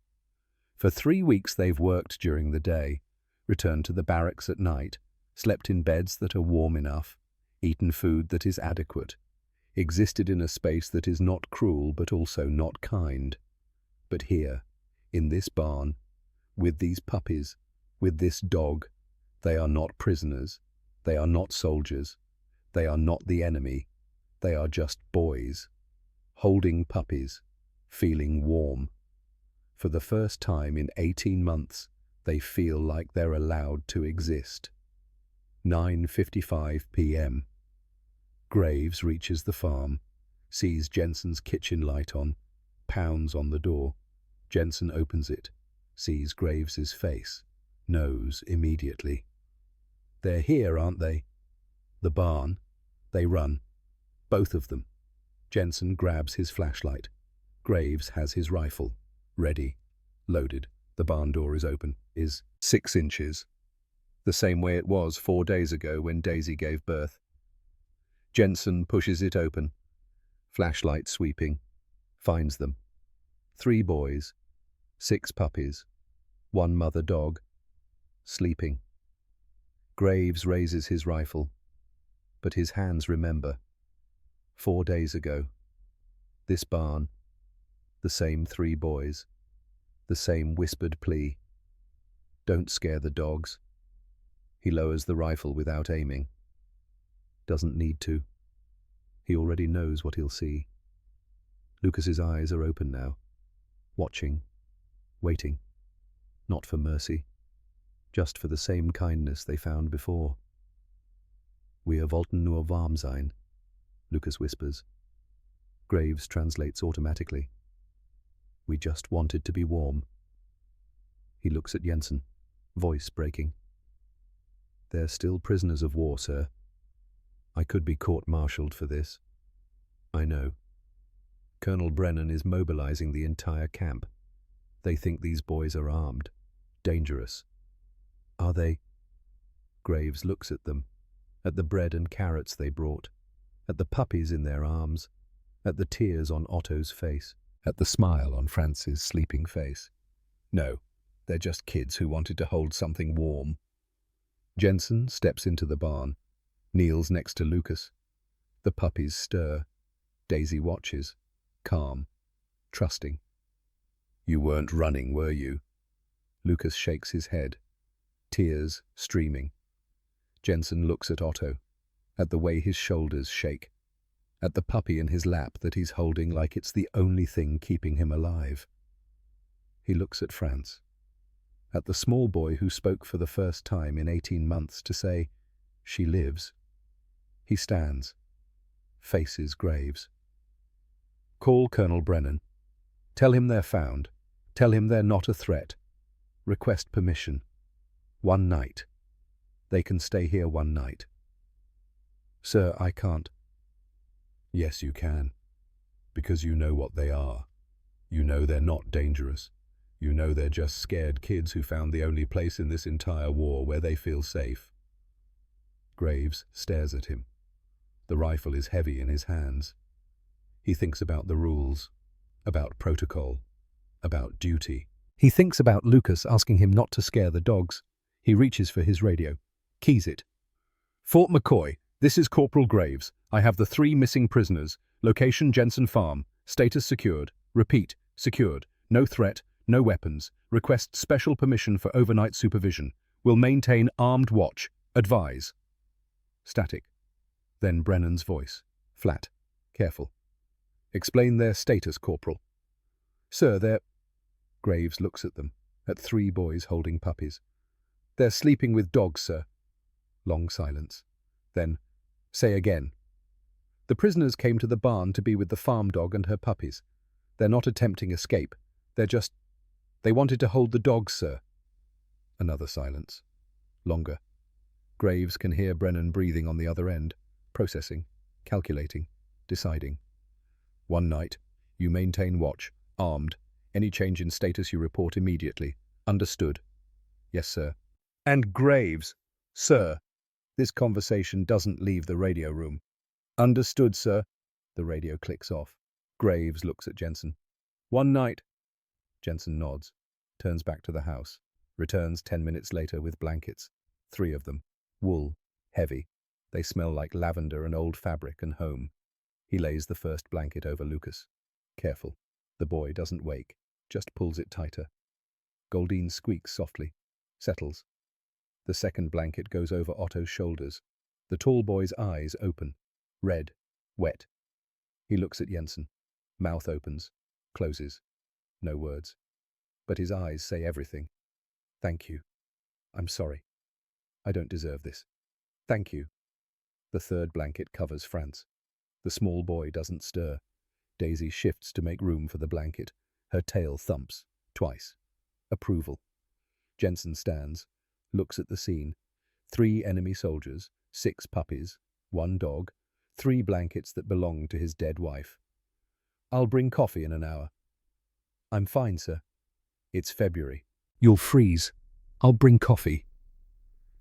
[SPEAKER 2] For 3 weeks they've worked during the day, returned to the barracks at night, slept in beds that are warm enough, eaten food that is adequate, existed in a space that is not cruel but also not kind. But here, in this barn, with these puppies, with this dog, they are not prisoners, they are not soldiers, they are not the enemy, they are just boys, holding puppies, feeling warm. For the first time in 18 months, they feel like they're allowed to exist. 9:55 p.m. Graves reaches the farm, sees Jensen's kitchen light on, pounds on the door. Jensen opens it, sees Graves's face, knows immediately. They're here, aren't they? The barn. They run. Both of them. Jensen grabs his flashlight. Graves has his rifle. Ready. Loaded. The barn door is open. Is 6 inches. The same way it was 4 days ago when Daisy gave birth. Jensen pushes it open. Flashlight sweeping. Finds them. 3 boys. 6 puppies. 1 mother dog. Sleeping. Graves raises his rifle. But his hands remember. 4 days ago. This barn. The same 3 boys. The same whispered plea. Don't scare the dogs. He lowers the rifle without aiming. Doesn't need to. He already knows what he'll see. Lucas's eyes are open now. Watching. Waiting. Not for mercy. Just for the same kindness they found before. Wir wollten nur warm sein, Lucas whispers. Graves translates automatically. We just wanted to be warm. He looks at Jensen, voice breaking. They're still prisoners of war, sir. I could be court-martialed for this. I know. Colonel Brennan is mobilizing the entire camp. They think these boys are armed. Dangerous. Are they? Graves looks at them, at the bread and carrots they brought, at the puppies in their arms, at the tears on Otto's face, at the smile on Franz's sleeping face. No, they're just kids who wanted to hold something warm. Jensen steps into the barn. Kneels next to Lucas. The puppies stir. Daisy watches, calm, trusting. "You weren't running, were you?" Lucas shakes his head, tears streaming. Jensen looks at Otto, at the way his shoulders shake, at the puppy in his lap that he's holding like it's the only thing keeping him alive. He looks at Franz, at the small boy who spoke for the first time in 18 months to say, "She lives." He stands, faces Graves. "Call Colonel Brennan. Tell him they're found. Tell him they're not a threat. Request permission. 1 night. They can stay here 1 night." "Sir, I can't." "Yes, you can. Because you know what they are. You know they're not dangerous. You know they're just scared kids who found the only place in this entire war where they feel safe." Graves stares at him. The rifle is heavy in his hands. He thinks about the rules, about protocol, about duty. He thinks about Lucas asking him not to scare the dogs. He reaches for his radio, keys it. "Fort McCoy, this is Corporal Graves. I have the 3 missing prisoners. Location Jensen Farm. Status secured. Repeat, secured. No threat, no weapons. Request special permission for overnight supervision. Will maintain armed watch. Advise." Static. Then Brennan's voice, flat, careful. "Explain their status, Corporal." "Sir, they're—" Graves looks at them, at 3 boys holding puppies. "They're sleeping with dogs, sir." Long silence. Then, "Say again." "The prisoners came to the barn to be with the farm dog and her puppies. They're not attempting escape. They wanted to hold the dogs, sir." Another silence. Longer. Graves can hear Brennan breathing on the other end, processing, calculating, deciding. "1 night. You maintain watch, armed. Any change in status you report immediately. Understood?" "Yes, sir." "And Graves, sir, this conversation doesn't leave the radio room." "Understood, sir." The radio clicks off. Graves looks at Jensen. "1 night." Jensen nods, turns back to the house, returns 10 minutes later with blankets. 3 of them. Wool, heavy. They smell like lavender and old fabric and home. He lays the first blanket over Lucas. Careful. The boy doesn't wake, just pulls it tighter. Goldine squeaks softly, settles. The second blanket goes over Otto's shoulders. The tall boy's eyes open, red, wet. He looks at Jensen. Mouth opens, closes. No words. But his eyes say everything. "Thank you. I'm sorry. I don't deserve this. Thank you." The third blanket covers Franz. The small boy doesn't stir. Daisy shifts to make room for the blanket. Her tail thumps, twice. Approval. Jensen stands, looks at the scene. 3 enemy soldiers, 6 puppies, 1 dog, 3 blankets that belong to his dead wife. "I'll bring coffee in an hour." "I'm fine, sir." "It's February." "You'll freeze. I'll bring coffee."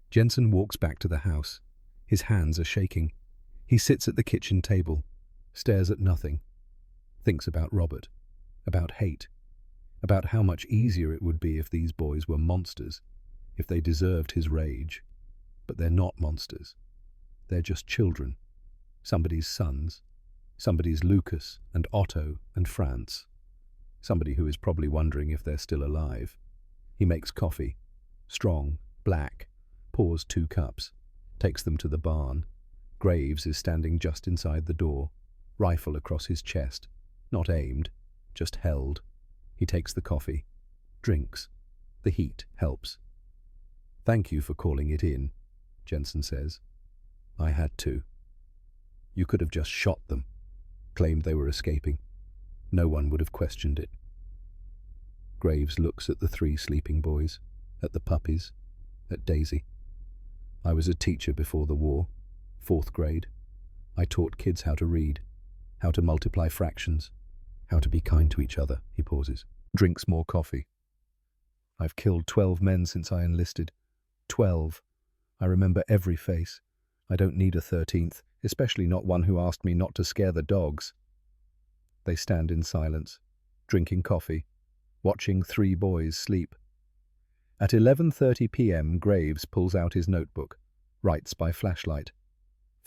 [SPEAKER 2] Jensen walks back to the house. His hands are shaking. He sits at the kitchen table, stares at nothing, thinks about Robert, about hate, about how much easier it would be if these boys were monsters, if they deserved his rage. But they're not monsters. They're just children. Somebody's sons. Somebody's Lucas and Otto and Franz. Somebody who is probably wondering if they're still alive. He makes coffee, strong, black, pours 2 cups, takes them to the barn. Graves is standing just inside the door, rifle across his chest, not aimed, just held. He takes the coffee, drinks. The heat helps. "Thank you for calling it in," Jensen says. "I had to." "You could have just shot them, claimed they were escaping. No one would have questioned it." Graves looks at the 3 sleeping boys, at the puppies, at Daisy. "I was a teacher before the war, 4th grade. I taught kids how to read, how to multiply fractions, how to be kind to each other." He pauses, drinks more coffee. "I've killed 12 men since I enlisted. 12. I remember every face. I don't need a 13th, especially not one who asked me not to scare the dogs." They stand in silence, drinking coffee, watching 3 boys sleep. At 11:30 p.m. Graves pulls out his notebook, writes by flashlight.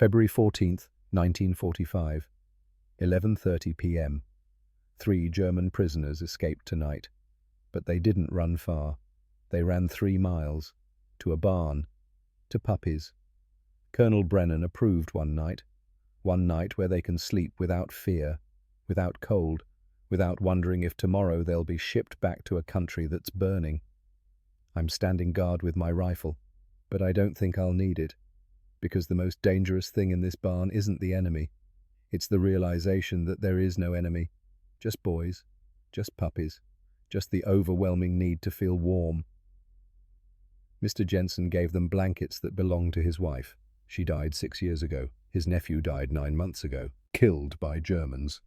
[SPEAKER 2] February 14th, 1945, 11:30 p.m. 3 German prisoners escaped tonight, but they didn't run far. They ran 3 miles, to a barn, to Puppies. Colonel Brennan approved one night where they can sleep without fear, without cold, without wondering if tomorrow they'll be shipped back to a country that's burning. I'm standing guard with my rifle, but I don't think I'll need it, because the most dangerous thing in this barn isn't the enemy. It's the realization that there is no enemy. Just boys, just puppies, just the overwhelming need to feel warm. Mr. Jensen gave them blankets that belonged to his wife. She died 6 years ago. His nephew died 9 months ago, killed by Germans.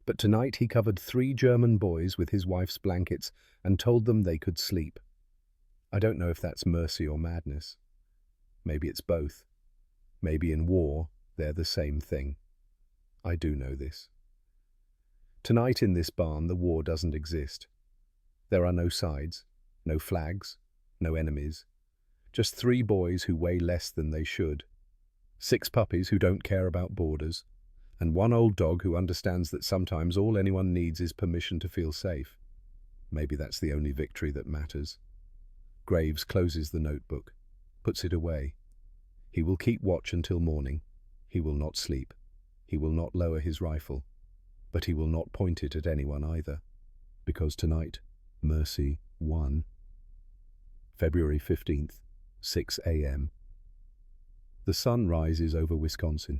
[SPEAKER 2] But tonight he covered 3 German boys with his wife's blankets and told them they could sleep. I don't know if that's mercy or madness. Maybe it's both. Maybe in war, they're the same thing. I do know this. Tonight in this barn, the war doesn't exist. There are no sides, no flags, no enemies. Just 3 boys who weigh less than they should. 6 puppies who don't care about borders. And 1 old dog who understands that sometimes all anyone needs is permission to feel safe. Maybe that's the only victory that matters. Graves closes the notebook, puts it away. He will keep watch until morning. He will not sleep. He will not lower his rifle. But he will not point it at anyone either. Because tonight, mercy won. February 15th, 6 a.m. The sun rises over Wisconsin.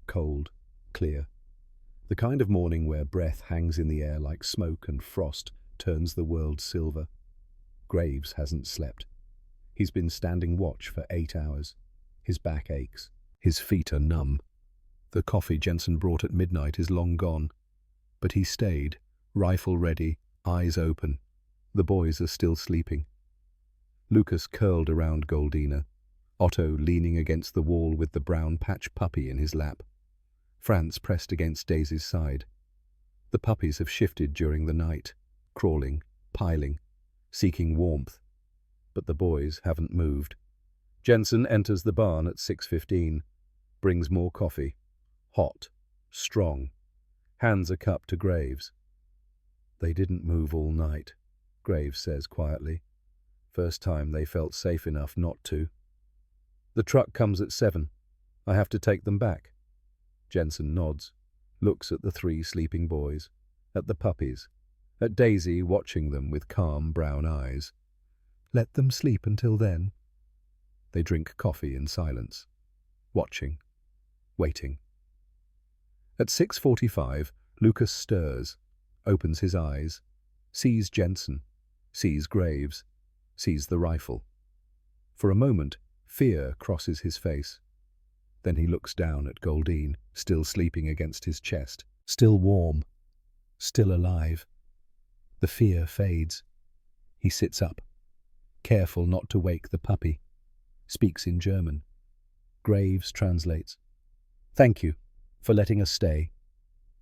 [SPEAKER 2] Cold, clear. The kind of morning where breath hangs in the air like smoke and frost turns the world silver. Graves hasn't slept. He's been standing watch for 8 hours. His back aches. His feet are numb. The coffee Jensen brought at midnight is long gone. But he stayed, rifle ready, eyes open. The boys are still sleeping. Lucas curled around Goldina, Otto leaning against the wall with the brown patch puppy in his lap. Franz pressed against Daisy's side. The puppies have shifted during the night, crawling, piling, seeking warmth. But the boys haven't moved. Jensen enters the barn at 6:15, brings more coffee, hot, strong, hands a cup to Graves. They didn't move all night, Graves says quietly. First time they felt safe enough not to. The truck comes at 7. I have to take them back. Jensen nods, looks at the 3 sleeping boys, at the puppies, at Daisy watching them with calm brown eyes. Let them sleep until then. They drink coffee in silence, watching, waiting. At 6:45, Lucas stirs, opens his eyes, sees Jensen, sees Graves, sees the rifle. For a moment, fear crosses his face. Then he looks down at Goldine, still sleeping against his chest, still warm, still alive. The fear fades. He sits up, careful not to wake the puppy, speaks in German. Graves translates. Thank you for letting us stay.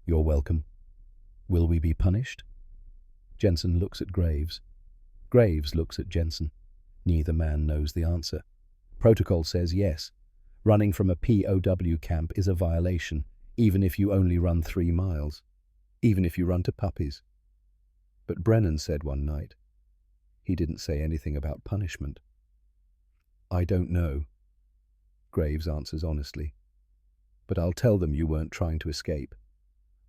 [SPEAKER 2] You're welcome. Will we be punished? Jensen looks at Graves. Graves looks at Jensen. Neither man knows the answer. Protocol says yes. Running from a POW camp is a violation, even if you only run 3 miles, even if you run to Puppies. But Brennan said one night, he didn't say anything about punishment. I don't know, Graves answers honestly. But I'll tell them you weren't trying to escape.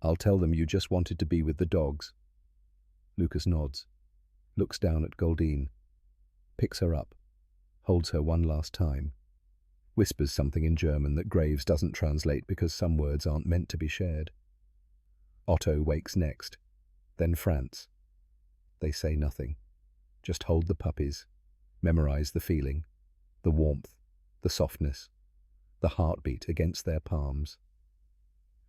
[SPEAKER 2] I'll tell them you just wanted to be with the dogs. Lucas nods, looks down at Goldine, picks her up, holds her one last time, whispers something in German that Graves doesn't translate because some words aren't meant to be shared. Otto wakes next, then Franz. They say nothing, just hold the puppies, memorize the feeling, the warmth, the softness, the heartbeat against their palms.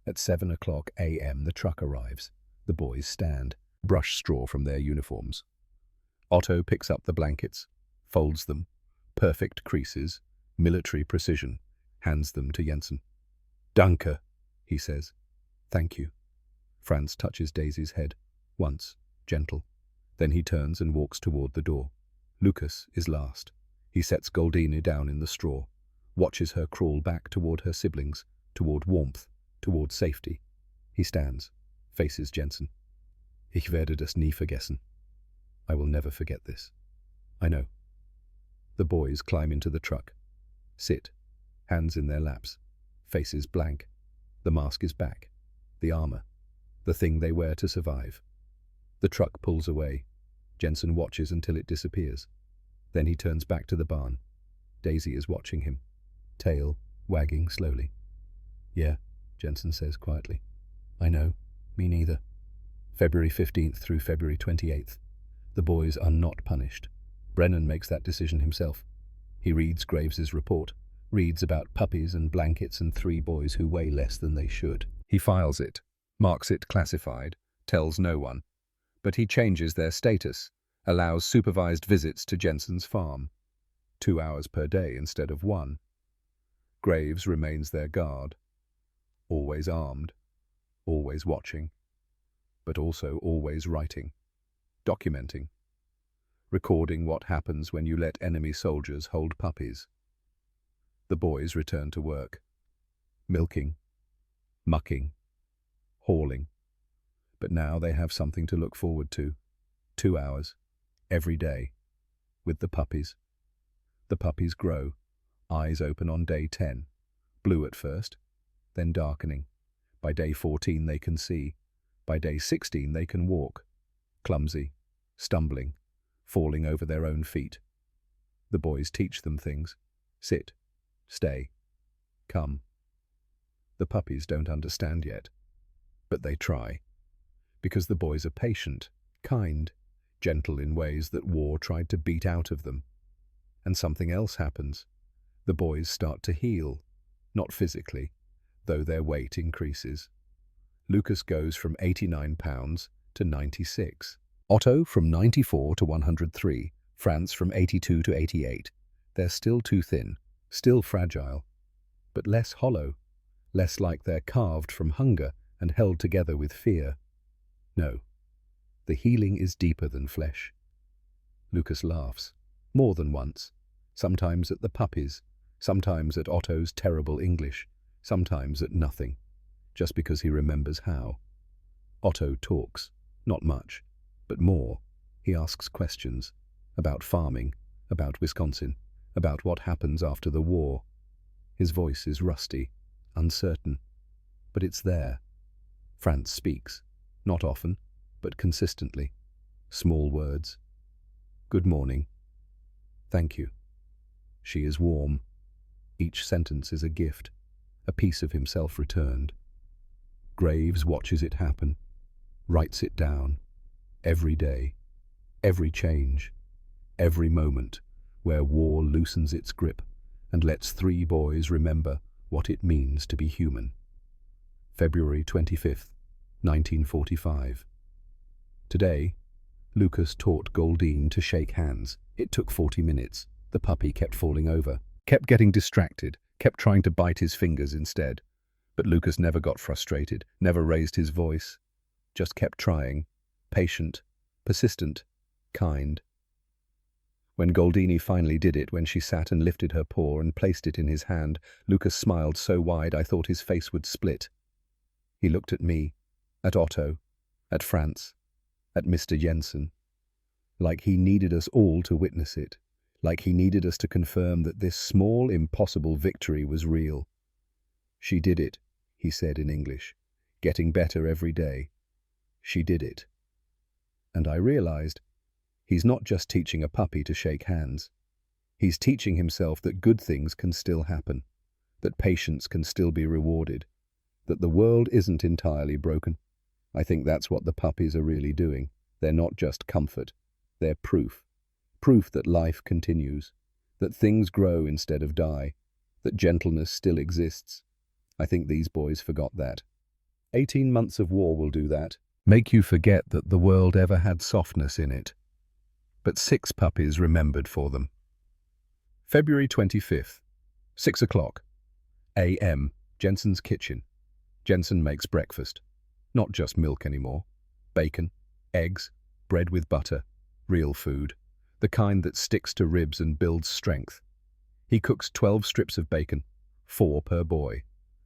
[SPEAKER 2] At 7:00 a.m. the truck arrives. The boys stand, brush straw from their uniforms. Otto picks up the blankets, folds them, perfect creases, military precision, hands them to Jensen. Danke, he says. Thank you. Franz touches Daisy's head, once, gentle. Then he turns and walks toward the door. Lucas is last. He sets Goldini down in the straw. watches her crawl back toward her siblings, toward warmth, toward safety. He stands, faces Jensen. Ich werde das nie vergessen. I will never forget this. I know. The boys climb into the truck. Sit, hands in their laps, faces blank. The mask is back. The armor. The thing they wear to survive. The truck pulls away. Jensen watches until it disappears. Then he turns back to the barn. Daisy is watching him, tail wagging slowly. Yeah, Jensen says quietly. I know. Me neither. February 15th through February 28th. The boys are not punished. Brennan makes that decision himself. He reads Graves's report, reads about puppies and blankets and 3 boys who weigh less than they should. He files it, marks it classified, tells no one. But he changes their status, allows supervised visits to Jensen's farm. 2 hours per day instead of 1. Graves remains their guard. Always armed, always watching, but also always writing, documenting, recording what happens when you let enemy soldiers hold puppies. The boys return to work, milking, mucking, hauling. But now they have something to look forward to. 2 hours, every day, with the puppies. The puppies grow, eyes open on day 10, blue at first, then darkening. By day 14 they can see. By day 16 they can walk, clumsy, stumbling, falling over their own feet. The boys teach them things. Sit, stay, come. The puppies don't understand yet, but they try. Because the boys are patient, kind, gentle in ways that war tried to beat out of them. And something else happens. The boys start to heal, not physically, though their weight increases. Lucas goes from 89 pounds to 96. Otto from 94 to 103. Franz from 82 to 88. They're still too thin, still fragile, but less hollow, less like they're carved from hunger and held together with fear. No, the healing is deeper than flesh. Lucas laughs, more than once, sometimes at the puppies, sometimes at Otto's terrible English, sometimes at nothing, just because he remembers how. Otto talks, not much, but more. He asks questions about farming, about Wisconsin, about what happens after the war. His voice is rusty, uncertain, but it's there. Franz speaks, not often, but consistently. Small words. Good morning. Thank you. She is warm. Each sentence is a gift, a piece of himself returned. Graves watches it happen, writes it down, every day, every change, every moment where war loosens its grip and lets 3 boys remember what it means to be human. February 25th, 1945. Today, Lucas taught Goldine to shake hands. It took 40 minutes. The puppy kept falling over, kept getting distracted, kept trying to bite his fingers instead. But Lucas never got frustrated, never raised his voice, just kept trying, patient, persistent, kind. When Goldini finally did it, when she sat and lifted her paw and placed it in his hand, Lucas smiled so wide I thought his face would split. He looked at me, at Otto, at Franz, at Mr. Jensen, like he needed us all to witness it, like he needed us to confirm that this small, impossible victory was real. She did it, he said in English, getting better every day. She did it. And I realized, he's not just teaching a puppy to shake hands. He's teaching himself that good things can still happen, that patience can still be rewarded, that the world isn't entirely broken. I think that's what the puppies are really doing. They're not just comfort. They're proof. Proof that life continues, that things grow instead of die, that gentleness still exists. I think these boys forgot that. 18 months of war will do that. Make you forget that the world ever had softness in it. But 6 puppies remembered for them. February 25th, 6 o'clock, a.m., Jensen's kitchen. Jensen makes breakfast. Not just milk anymore. Bacon, eggs, bread with butter, real food, the kind that sticks to ribs and builds strength. He cooks 12 strips of bacon, 4 per boy.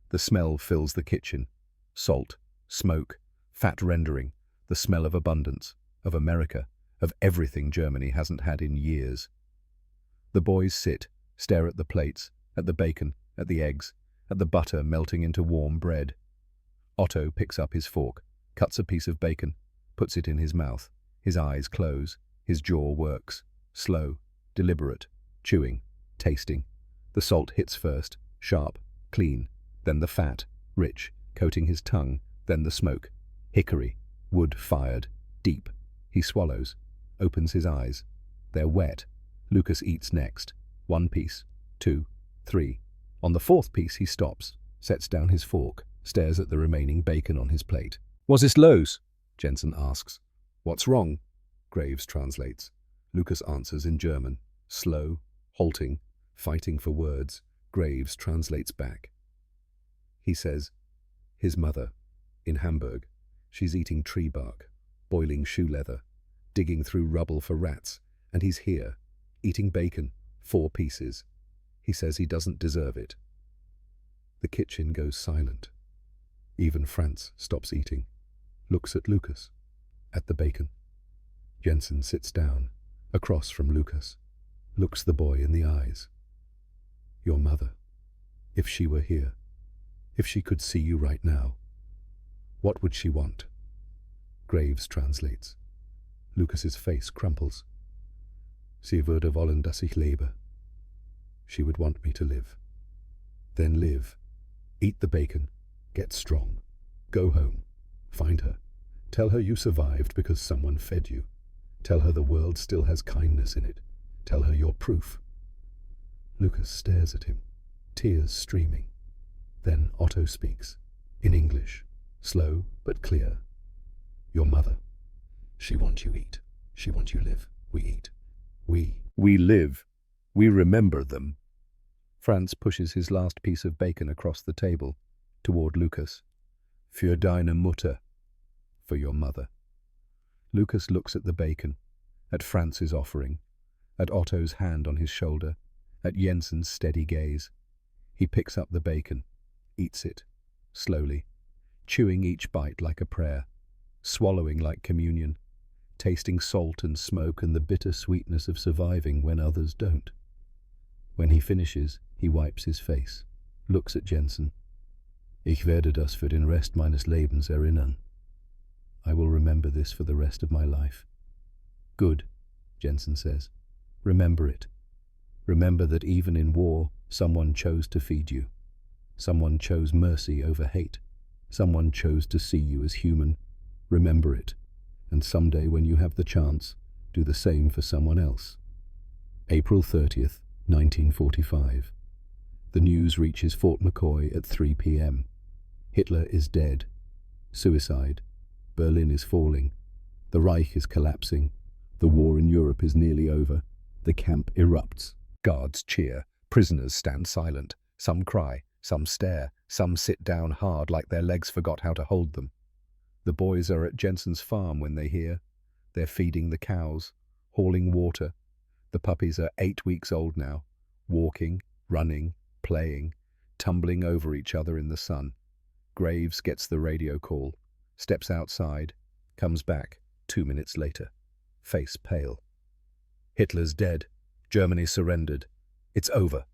[SPEAKER 2] The smell fills the kitchen. Salt, smoke, fat rendering, the smell of abundance, of America, of everything Germany hasn't had in years. The boys sit, stare at the plates, at the bacon, at the eggs, at the butter melting into warm bread. Otto picks up his fork, cuts a piece of bacon, puts it in his mouth. His eyes close, his jaw works. Slow, deliberate, chewing, tasting. The salt hits first, sharp, clean, then the fat, rich, coating his tongue, then the smoke. Hickory, wood-fired, deep. He swallows, opens his eyes. They're wet. Lucas eats next. 1 piece, 2, 3. On the 4th piece he stops, sets down his fork, stares at the remaining bacon on his plate.
[SPEAKER 1] Was es los?
[SPEAKER 2] Jensen asks. What's wrong? Graves translates. Lucas answers in German. Slow, halting, fighting for words. Graves translates back. He says, his mother, in Hamburg. She's eating tree bark, boiling shoe leather, digging through rubble for rats, and he's here, eating bacon, 4 pieces. He says he doesn't deserve it. The kitchen goes silent. Even Franz stops eating, looks at Lucas, at the bacon. Jensen sits down, across from Lucas, looks the boy in the eyes. Your mother, if she were here, if she could see you right now, what would she want? Graves translates. Lucas's face crumples. Sie würde wollen, dass ich lebe. She would want me to live. Then live. Eat the bacon. Get strong. Go home. Find her. Tell her you survived because someone fed you. Tell her the world still has kindness in it. Tell her you're proof. Lucas stares at him, tears streaming. Then Otto speaks, in English, slow but clear. Your mother. She wants you eat. She wants you live. We eat. We live. We remember them. Franz pushes his last piece of bacon across the table, toward Lucas. Für deine Mutter. For your mother. Lucas looks at the bacon, at Franz's offering, at Otto's hand on his shoulder, at Jensen's steady gaze. He picks up the bacon, eats it, slowly, chewing each bite like a prayer, swallowing like communion, tasting salt and smoke and the bitter sweetness of surviving when others don't. When he finishes, he wipes his face, looks at Jensen. Ich werde das für den Rest meines Lebens erinnern. I will remember this for the rest of my life. Good, Jensen says. Remember it. Remember that even in war, someone chose to feed you. Someone chose mercy over hate. Someone chose to see you as human. Remember it. And someday when you have the chance, do the same for someone else. April 30th, 1945. The news reaches Fort McCoy at 3 p.m. Hitler is dead. Suicide. Berlin is falling. The Reich is collapsing. The war in Europe is nearly over. The camp erupts. Guards cheer. Prisoners stand silent. Some cry. Some stare. Some sit down hard like their legs forgot how to hold them. The boys are at Jensen's farm when they hear. They're feeding the cows, hauling water. The puppies are 8 weeks old now, walking, running, playing, tumbling over each other in the sun. Graves gets the radio call, steps outside, comes back 2 minutes later, face pale. Hitler's dead. Germany surrendered. It's over.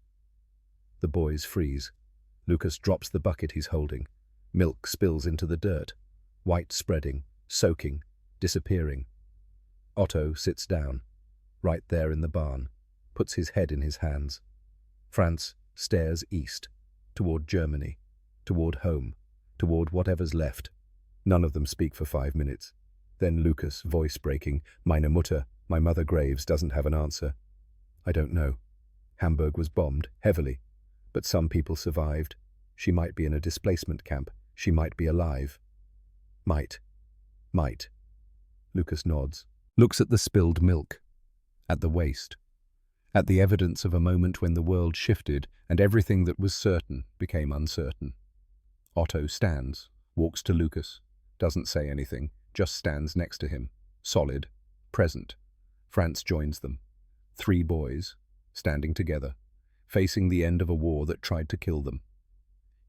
[SPEAKER 2] The boys freeze. Lucas drops the bucket he's holding. Milk spills into the dirt. White spreading, soaking, disappearing. Otto sits down, right there in the barn, puts his head in his hands. Franz stares east, toward Germany, toward home, toward whatever's left. None of them speak for 5 minutes. Then Lucas, voice breaking, Meine Mutter, my mother Graves, doesn't have an answer. I don't know. Hamburg was bombed, heavily. But some people survived. She might be in a displacement camp. She might be alive. Might. Lucas nods, looks at the spilled milk, at the waste, at the evidence of a moment when the world shifted and everything that was certain became uncertain. Otto stands, walks to Lucas, doesn't say anything, just stands next to him, solid, present. Franz joins them. 3 boys, standing together,
[SPEAKER 1] facing the end of a war that tried to kill them.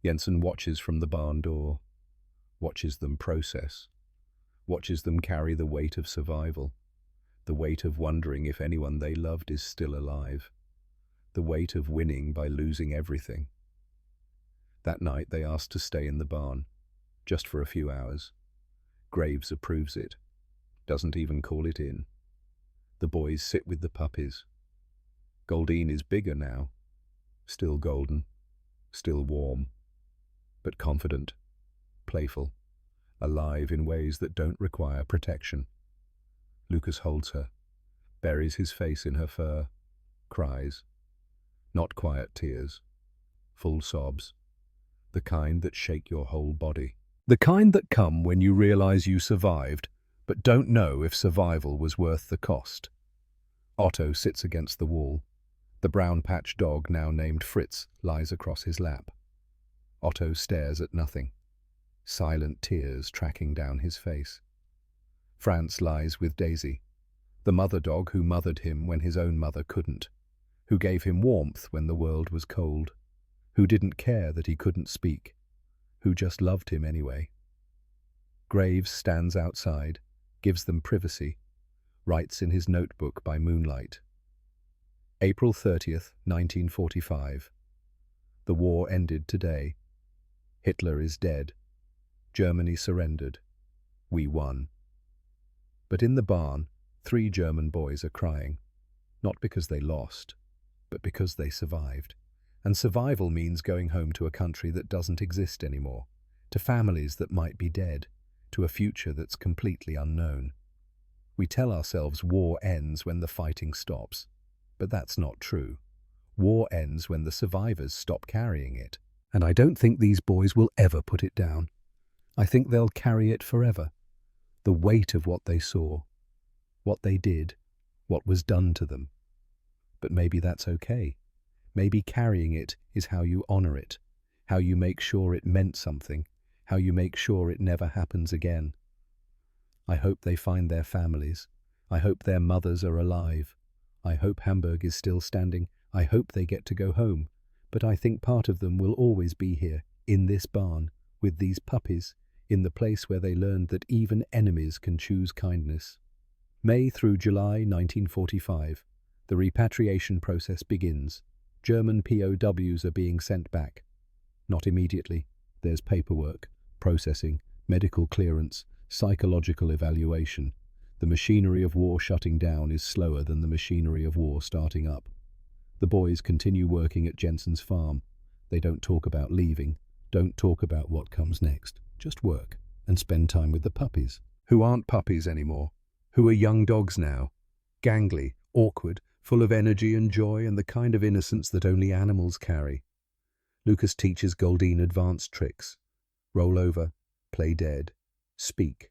[SPEAKER 1] Jensen watches from the barn door, watches them process, watches them carry the weight of survival, the weight of wondering if anyone they loved is still alive, the weight of winning by losing everything. That night they asked to stay in the barn, just for a few hours. Graves approves it, doesn't even call it in. The boys sit with the puppies. Goldine is bigger now, still golden, still warm, but confident, playful, alive in ways that don't require protection. Lucas holds her, buries his face in her fur, cries. Not quiet tears, full sobs, the kind that shake your whole body. The kind that come when you realize you survived, but don't know if survival was worth the cost. Otto sits against the wall. The brown patch dog, now named Fritz, lies across his lap. Otto stares at nothing, silent tears tracking down his face. Franz lies with Daisy, the mother dog who mothered him when his own mother couldn't, who gave him warmth when the world was cold, who didn't care that he couldn't speak, who just loved him anyway. Graves stands outside, gives them privacy, writes in his notebook by moonlight. April 30th, 1945. The war ended today. Hitler is dead. Germany surrendered. We won. But in the barn, 3 German boys are crying, not because they lost, but because they survived. And survival means going home to a country that doesn't exist anymore, to families that might be dead, to a future that's completely unknown. We tell ourselves war ends when the fighting stops, but that's not true. War ends when the survivors stop carrying it. And I don't think these boys will ever put it down. I think they'll carry it forever. The weight of what they saw, what they did, what was done to them. But maybe that's okay. Maybe carrying it is how you honor it, how you make sure it meant something, how you make sure it never happens again. I hope they find their families. I hope their mothers are alive. I hope Hamburg is still standing. I hope they get to go home. But I think part of them will always be here, in this barn, with these puppies, in the place where they learned that even enemies can choose kindness. May through July 1945. The repatriation process begins. German POWs are being sent back. Not immediately. There's paperwork, processing, medical clearance, psychological evaluation. The machinery of war shutting down is slower than the machinery of war starting up. The boys continue working at Jensen's farm. They don't talk about leaving, don't talk about what comes next. Just work and spend time with the puppies, who aren't puppies anymore, who are young dogs now, gangly, awkward, full of energy and joy and the kind of innocence that only animals carry. Lucas teaches Goldine advanced tricks. Roll over, play dead, speak.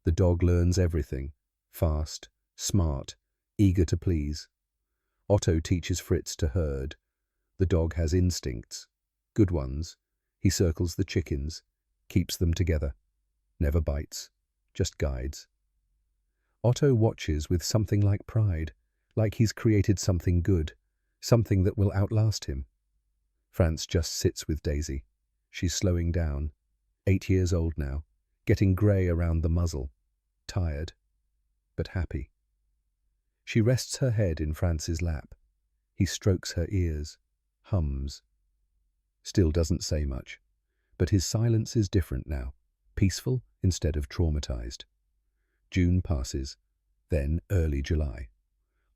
[SPEAKER 1] The dog learns everything, fast, smart, eager to please. Otto teaches Fritz to herd. The dog has instincts, good ones. He circles the chickens, keeps them together, never bites, just guides. Otto watches with something like pride, like he's created something good, something that will outlast him. Franz just sits with Daisy. She's slowing down, 8 years old now, getting grey around the muzzle, tired, but happy. She rests her head in Franz's lap. He strokes her ears, hums. Still doesn't say much, but his silence is different now, peaceful instead of traumatized. June passes, then early July.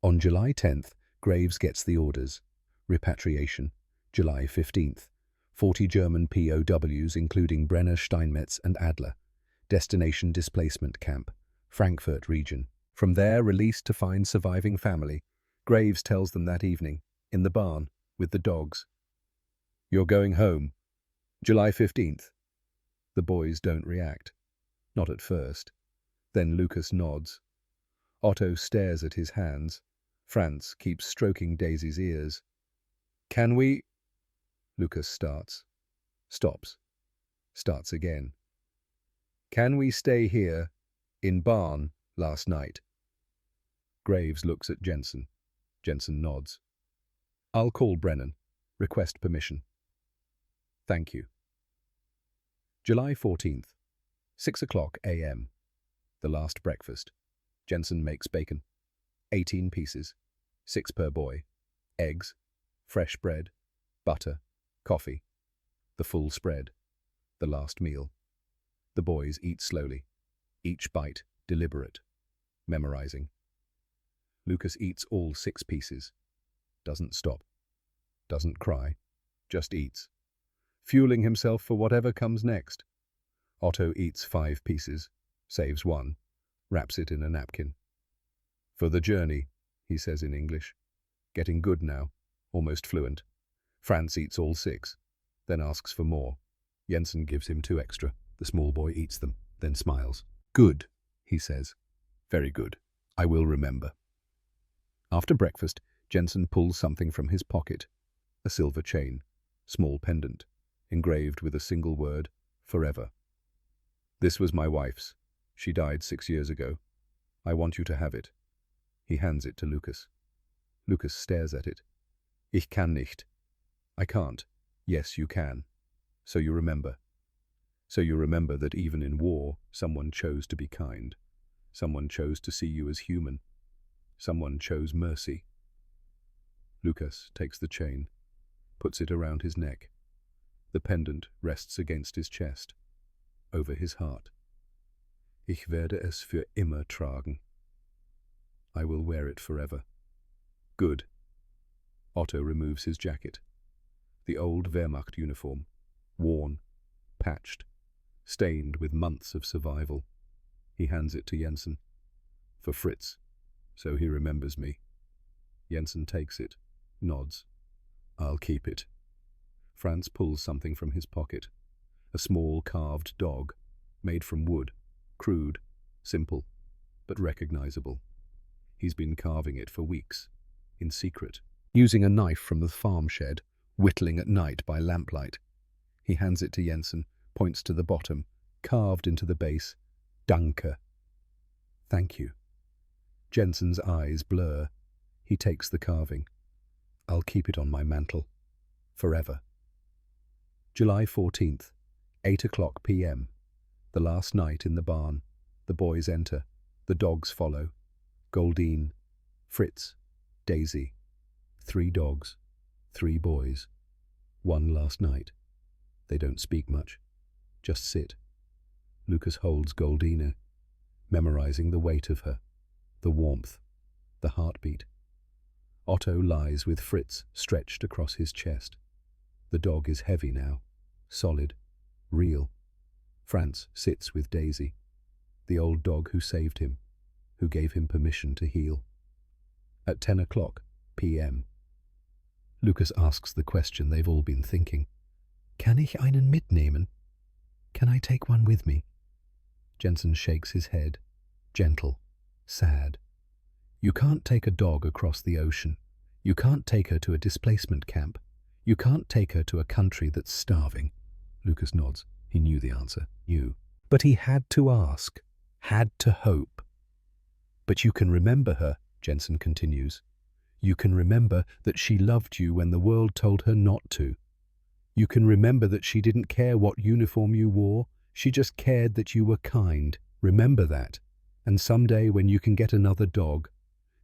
[SPEAKER 1] On July 10th, Graves gets the orders. Repatriation, July 15th. 40 German POWs including Brenner, Steinmetz and Adler. Destination displacement camp, Frankfurt region. From there, released to find surviving family. Graves tells them that evening, in the barn, with the dogs. You're going home. July 15th. The boys don't react. Not at first. Then Lucas nods. Otto stares at his hands. Franz keeps stroking Daisy's ears. Can we? Lucas starts. Stops. Starts again. Can we stay here, in barn, last night? Graves looks at Jensen. Jensen nods. I'll call Brennan.
[SPEAKER 2] Request permission. Thank you. July 14th, 6 o'clock a.m. The last breakfast. Jensen makes bacon. 18 pieces, 6 per boy. Eggs, fresh bread, butter, coffee. The full spread. The last meal. The boys eat slowly. Each bite deliberate. Memorizing. Lucas eats all 6 pieces. Doesn't stop. Doesn't cry. Just eats. Fueling himself for whatever comes next. Otto eats 5 pieces, saves 1, wraps it in a napkin. For the journey, he says in English. Getting good now, almost fluent. Franz eats all 6, then asks for more. Jensen gives him 2 extra. The small boy eats them, then smiles. Good, he says. Very good. I will remember. After breakfast, Jensen pulls something from his pocket. A silver chain, small pendant, engraved with a single word, forever. This was my wife's. She died 6 years ago. I want you to have it. He hands it to Lucas. Lucas stares at it. Ich kann nicht. I can't. Yes, you can. So you remember. So you remember that even in war, someone chose to be kind. Someone chose to see you as human. Someone chose mercy. Lucas takes the chain, puts it around his neck. The pendant rests against his chest, over his heart. Ich werde es für immer tragen. I will wear it forever. Good. Otto removes his jacket. The old Wehrmacht uniform, worn, patched, stained with months of survival. He hands it to Jensen. For Fritz, so he remembers me. Jensen takes it, nods. I'll keep it. Franz pulls something from his pocket. A small carved dog, made from wood, crude, simple, but recognizable. He's been carving it for weeks, in secret, using a knife from the farm shed, whittling at night by lamplight. He hands it to Jensen, points to the bottom, carved into the base. Danke. Thank you. Jensen's eyes blur. He takes the carving. I'll keep it on my mantle. Forever. July 14th, 8 o'clock p.m. The last night in the barn. The boys enter. The dogs follow. Goldine, Fritz, Daisy. 3 dogs, 3 boys. 1 last night. They don't speak much. Just sit. Lucas holds Goldine, memorizing the weight of her, the warmth, the heartbeat. Otto lies with Fritz stretched across his chest. The dog is heavy now, solid, real. Franz sits with Daisy, the old dog who saved him, who gave him permission to heal. At 10 o'clock p.m. Lucas asks the question they've all been thinking. Kann ich einen mitnehmen? Can I take one with me? Jensen shakes his head, gentle, sad. You can't take a dog across the ocean. You can't take her to a displacement camp. You can't take her to a country that's starving. Lucas nods. He knew the answer. Knew. But he had to ask. Had to hope. But you can remember her, Jensen continues. You can remember that she loved you when the world told her not to. You can remember that she didn't care what uniform you wore. She just cared that you were kind. Remember that. And someday when you can get another dog,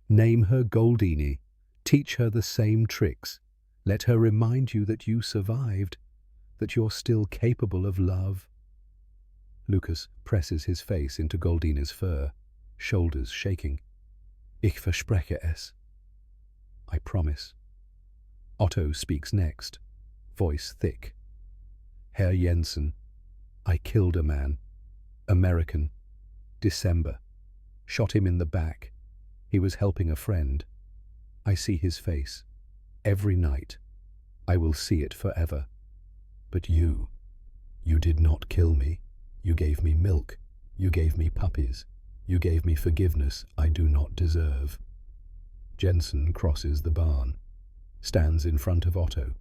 [SPEAKER 2] name her Goldini. Teach her the same tricks. Let her remind you that you survived, that you're still capable of love. Lucas presses his face into Goldina's fur, shoulders shaking. Ich verspreche es. I promise. Otto speaks next, voice thick. Herr Jensen, I killed a man. American. December. Shot him in the back. He was helping a friend. I see his face. Every night. I will see it forever. But you did not kill me. You gave me milk. You gave me puppies. You gave me forgiveness I do not deserve. Jensen crosses the barn, stands in front of Otto,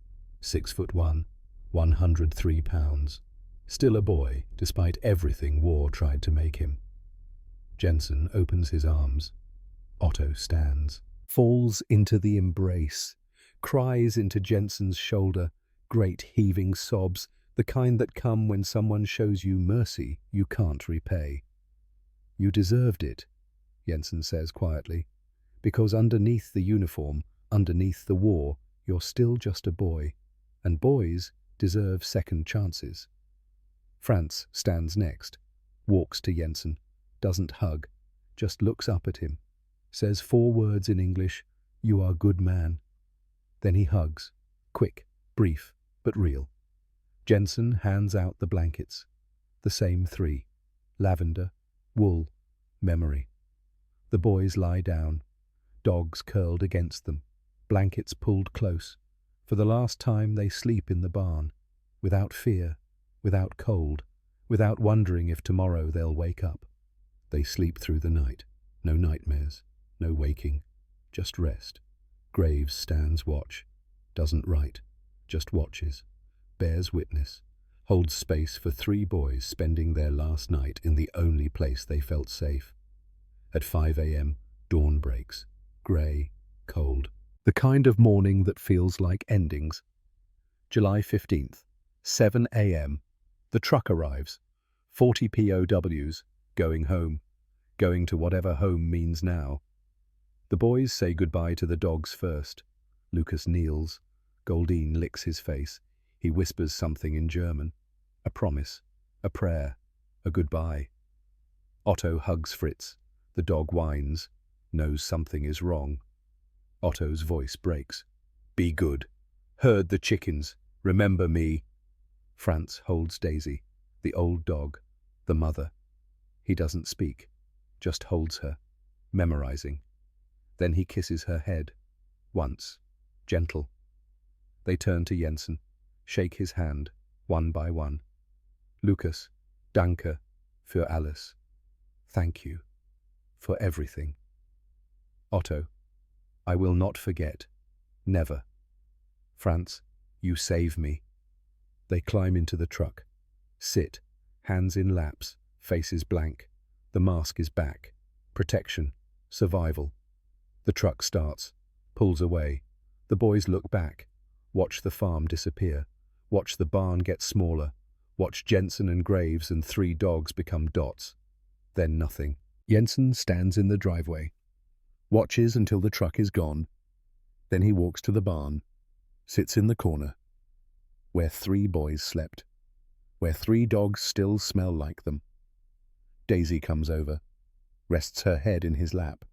[SPEAKER 2] 6'1", 103 pounds. Still a boy, despite everything war tried to make him. Jensen opens his arms. Otto stands, falls into the embrace, cries into Jensen's shoulder, great heaving sobs, the kind that come when someone shows you mercy you can't repay. "You deserved it," Jensen says quietly, "because underneath the uniform, underneath the war, you're still just a boy, and boys deserve second chances." Franz stands next, walks to Jensen, doesn't hug, just looks up at him, says 4 words in English, "You are good man." Then he hugs, quick, brief, but real. Jensen hands out the blankets, the same 3, lavender, wool, memory. The boys lie down, dogs curled against them, blankets pulled close. For the last time they sleep in the barn, without fear, without cold, without wondering if tomorrow they'll wake up. They sleep through the night, no nightmares, no waking, just rest. Graves stands watch, doesn't write, just watches, bears witness, holds space for 3 boys spending their last night in the only place they felt safe. At 5 a.m, dawn breaks, grey, cold. The kind of morning that feels like endings. July 15th, 7 a.m. The truck arrives. 40 POWs, going home, going to whatever home means now. The boys say goodbye to the dogs first. Lucas kneels. Goldine licks his face. He whispers something in German. A promise, a prayer, a goodbye. Otto hugs Fritz. The dog whines, knows something is wrong. Otto's voice breaks. "Be good. Herd the chickens. Remember me." Franz holds Daisy, the old dog, the mother. He doesn't speak, just holds her, memorizing. Then he kisses her head, once, gentle. They turn to Jensen, shake his hand, one by one. "Lucas, danke für alles." Thank you for everything. Otto, "I will not forget, never." Franz, "You save me." They climb into the truck, sit, hands in laps, faces blank. The mask is back. Protection, survival. The truck starts, pulls away. The boys look back, watch the farm disappear, watch the barn get smaller, watch Jensen and Graves and 3 dogs become dots. Then nothing. Jensen stands in the driveway, watches until the truck is gone. Then he walks to the barn, sits in the corner, where 3 boys slept, where 3 dogs still smell like them. Daisy comes over, rests her head in his lap.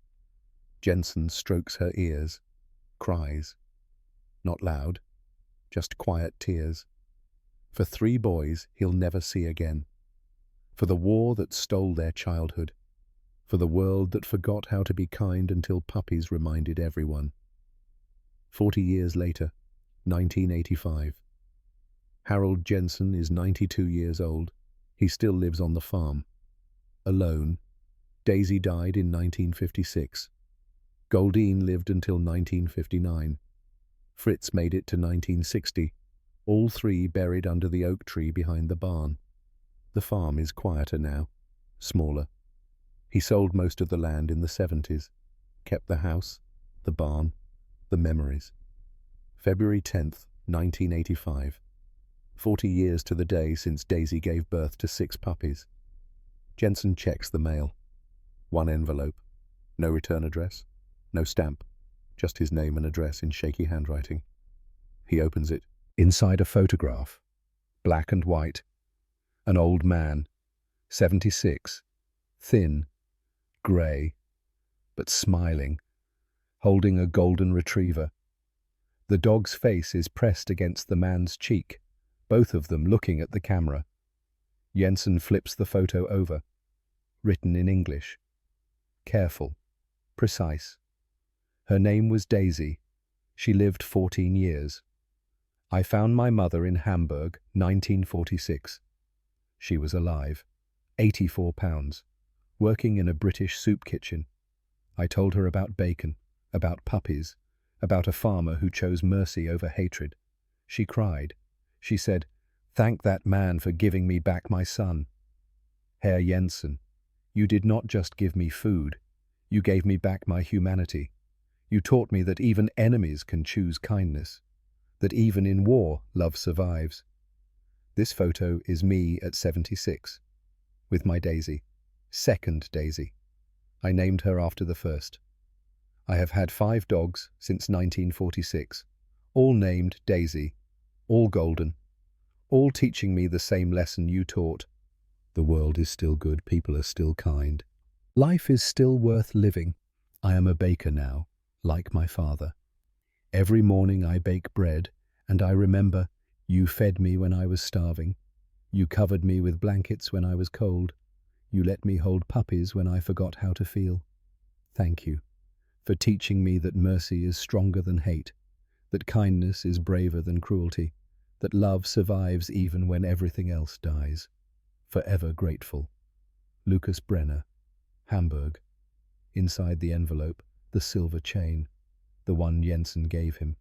[SPEAKER 2] Jensen strokes her ears, cries. Not loud, just quiet tears. For 3 boys he'll never see again. For the war that stole their childhood. For the world that forgot how to be kind until puppies reminded everyone. 40 years later, 1985. Harold Jensen is 92 years old. He still lives on the farm. Alone. Daisy died in 1956. Goldine lived until 1959. Fritz made it to 1960. All 3 buried under the oak tree behind the barn. The farm is quieter now, smaller. He sold most of the land in the 70s, kept the house, the barn, the memories. February 10th, 1985. 40 years to the day since Daisy gave birth to 6 puppies. Jensen checks the mail. 1 envelope. No return address, no stamp, just his name and address in shaky handwriting. He opens it. Inside a photograph, black and white. An old man, 76, thin, grey, but smiling, holding a golden retriever. The dog's face is pressed against the man's cheek, both of them looking at the camera. Jensen flips the photo over, written in English. Careful, precise. Her name was Daisy. She lived 14 years. I found my mother in Hamburg, 1946. She was alive, 84 pounds, working in a British soup kitchen. I told her about bacon, about puppies, about a farmer who chose mercy over hatred. She cried. She said, "Thank that man for giving me back my son." Herr Jensen, you did not just give me food. You gave me back my humanity. You taught me that even enemies can choose kindness, that even in war, love survives. This photo is me at 76, with my Daisy, second Daisy. I named her after the first. I have had 5 dogs since 1946, all named Daisy, all golden, all teaching me the same lesson you taught. The world is still good, people are still kind. Life is still worth living. I am a baker now, like my father. Every morning I bake bread, and I remember you fed me when I was starving. You covered me with blankets when I was cold. You let me hold puppies when I forgot how to feel. Thank you for teaching me that mercy is stronger than hate, that kindness is braver than cruelty, that love survives even when everything else dies. Forever grateful. Lucas Brenner, Hamburg. Inside the envelope, the silver chain, the one Jensen gave him,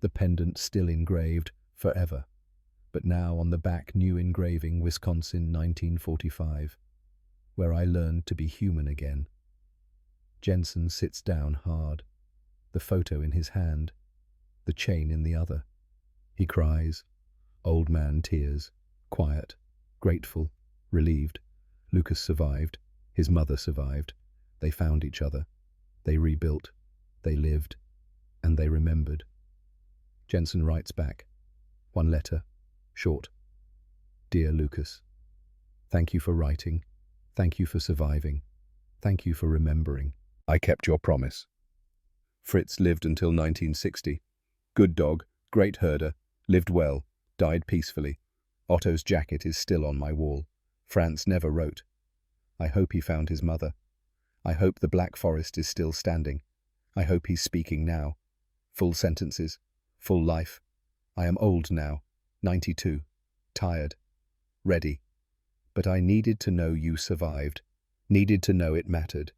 [SPEAKER 2] the pendant still engraved, forever, but now on the back new engraving, Wisconsin 1945, where I learned to be human again. Jensen sits down hard, the photo in his hand, the chain in the other. He cries, old man tears, quiet, grateful, relieved. Lucas survived, his mother survived. They found each other, they rebuilt, they lived, and they remembered. Jensen writes back, one letter, short. Dear Lucas, thank you for writing, thank you for surviving, thank you for remembering. I kept your promise. Fritz lived until 1960. Good dog, great herder, lived well, died peacefully. Otto's jacket is still on my wall. Franz never wrote. I hope he found his mother. I hope the Black Forest is still standing. I hope he's speaking now. Full sentences, full life. I am old now, 92, tired, ready. But I needed to know you survived, needed to know it mattered,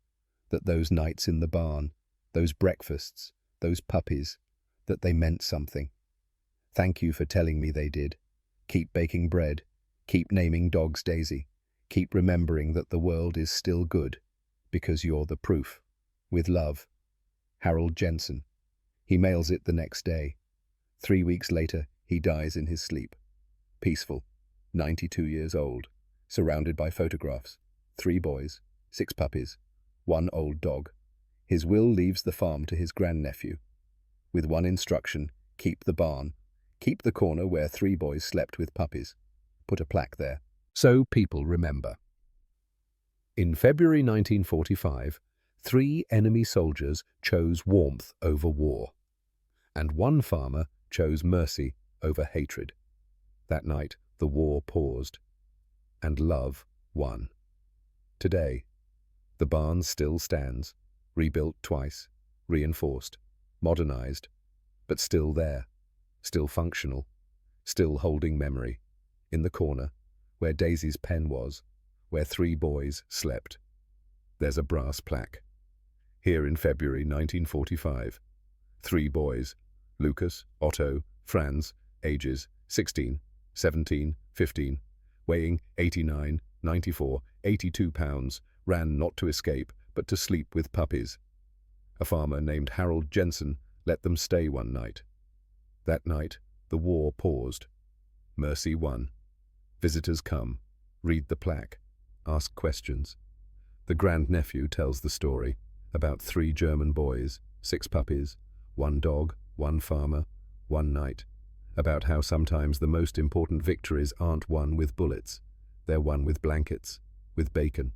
[SPEAKER 2] that those nights in the barn, those breakfasts, those puppies, that they meant something. Thank you for telling me they did. Keep baking bread, keep naming dogs Daisy, keep remembering that the world is still good, because you're the proof. With love, Harold Jensen. He mails it the next day. 3 weeks later, he dies in his sleep. Peaceful, 92 years old, surrounded by photographs, 3 boys, 6 puppies, 1 old dog. His will leaves the farm to his grandnephew, with one instruction: keep the barn, keep the corner where 3 boys slept with puppies. Put a plaque there, so people remember. In February 1945, 3 enemy soldiers chose warmth over war, and 1 farmer chose mercy over hatred. That night, the war paused, and love won. Today, the barn still stands, rebuilt twice, reinforced, modernized, but still there, still functional, still holding memory, in the corner, where Daisy's pen was, where 3 boys slept. There's a brass plaque. Here in February 1945, 3 boys, Lucas, Otto, Franz, ages 16, 17, 15, weighing 89, 94, 82 pounds, ran not to escape, but to sleep with puppies. A farmer named Harold Jensen let them stay one night. That night, the war paused. Mercy won. Visitors come, read the plaque, ask questions. The grandnephew tells the story about 3 German boys, 6 puppies, 1 dog, 1 farmer, 1 night, about how sometimes the most important victories aren't won with bullets, they're won with blankets, with bacon,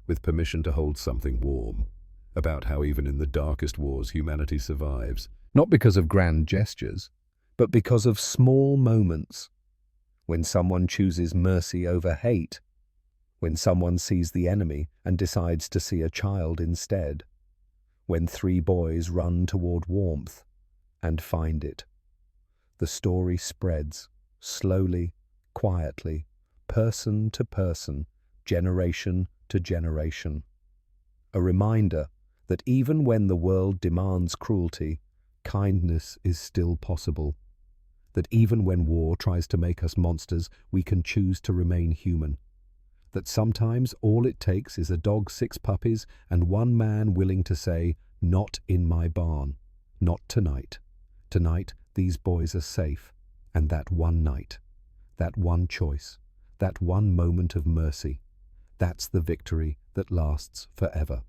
[SPEAKER 2] with permission to hold something warm, about how even in the darkest wars humanity survives, not because of grand gestures, but because of small moments, when someone chooses mercy over hate, when someone sees the enemy and decides to see a child instead, when 3 boys run toward warmth and find it. The story spreads, slowly, quietly, person to person, generation to generation. A reminder that even when the world demands cruelty, kindness is still possible. That even when war tries to make us monsters, we can choose to remain human. That sometimes all it takes is a dog, 6 puppies, and 1 man willing to say, "Not in my barn." Not tonight. Tonight, these boys are safe. And that one night, that one choice, that one moment of mercy, that's the victory that lasts forever.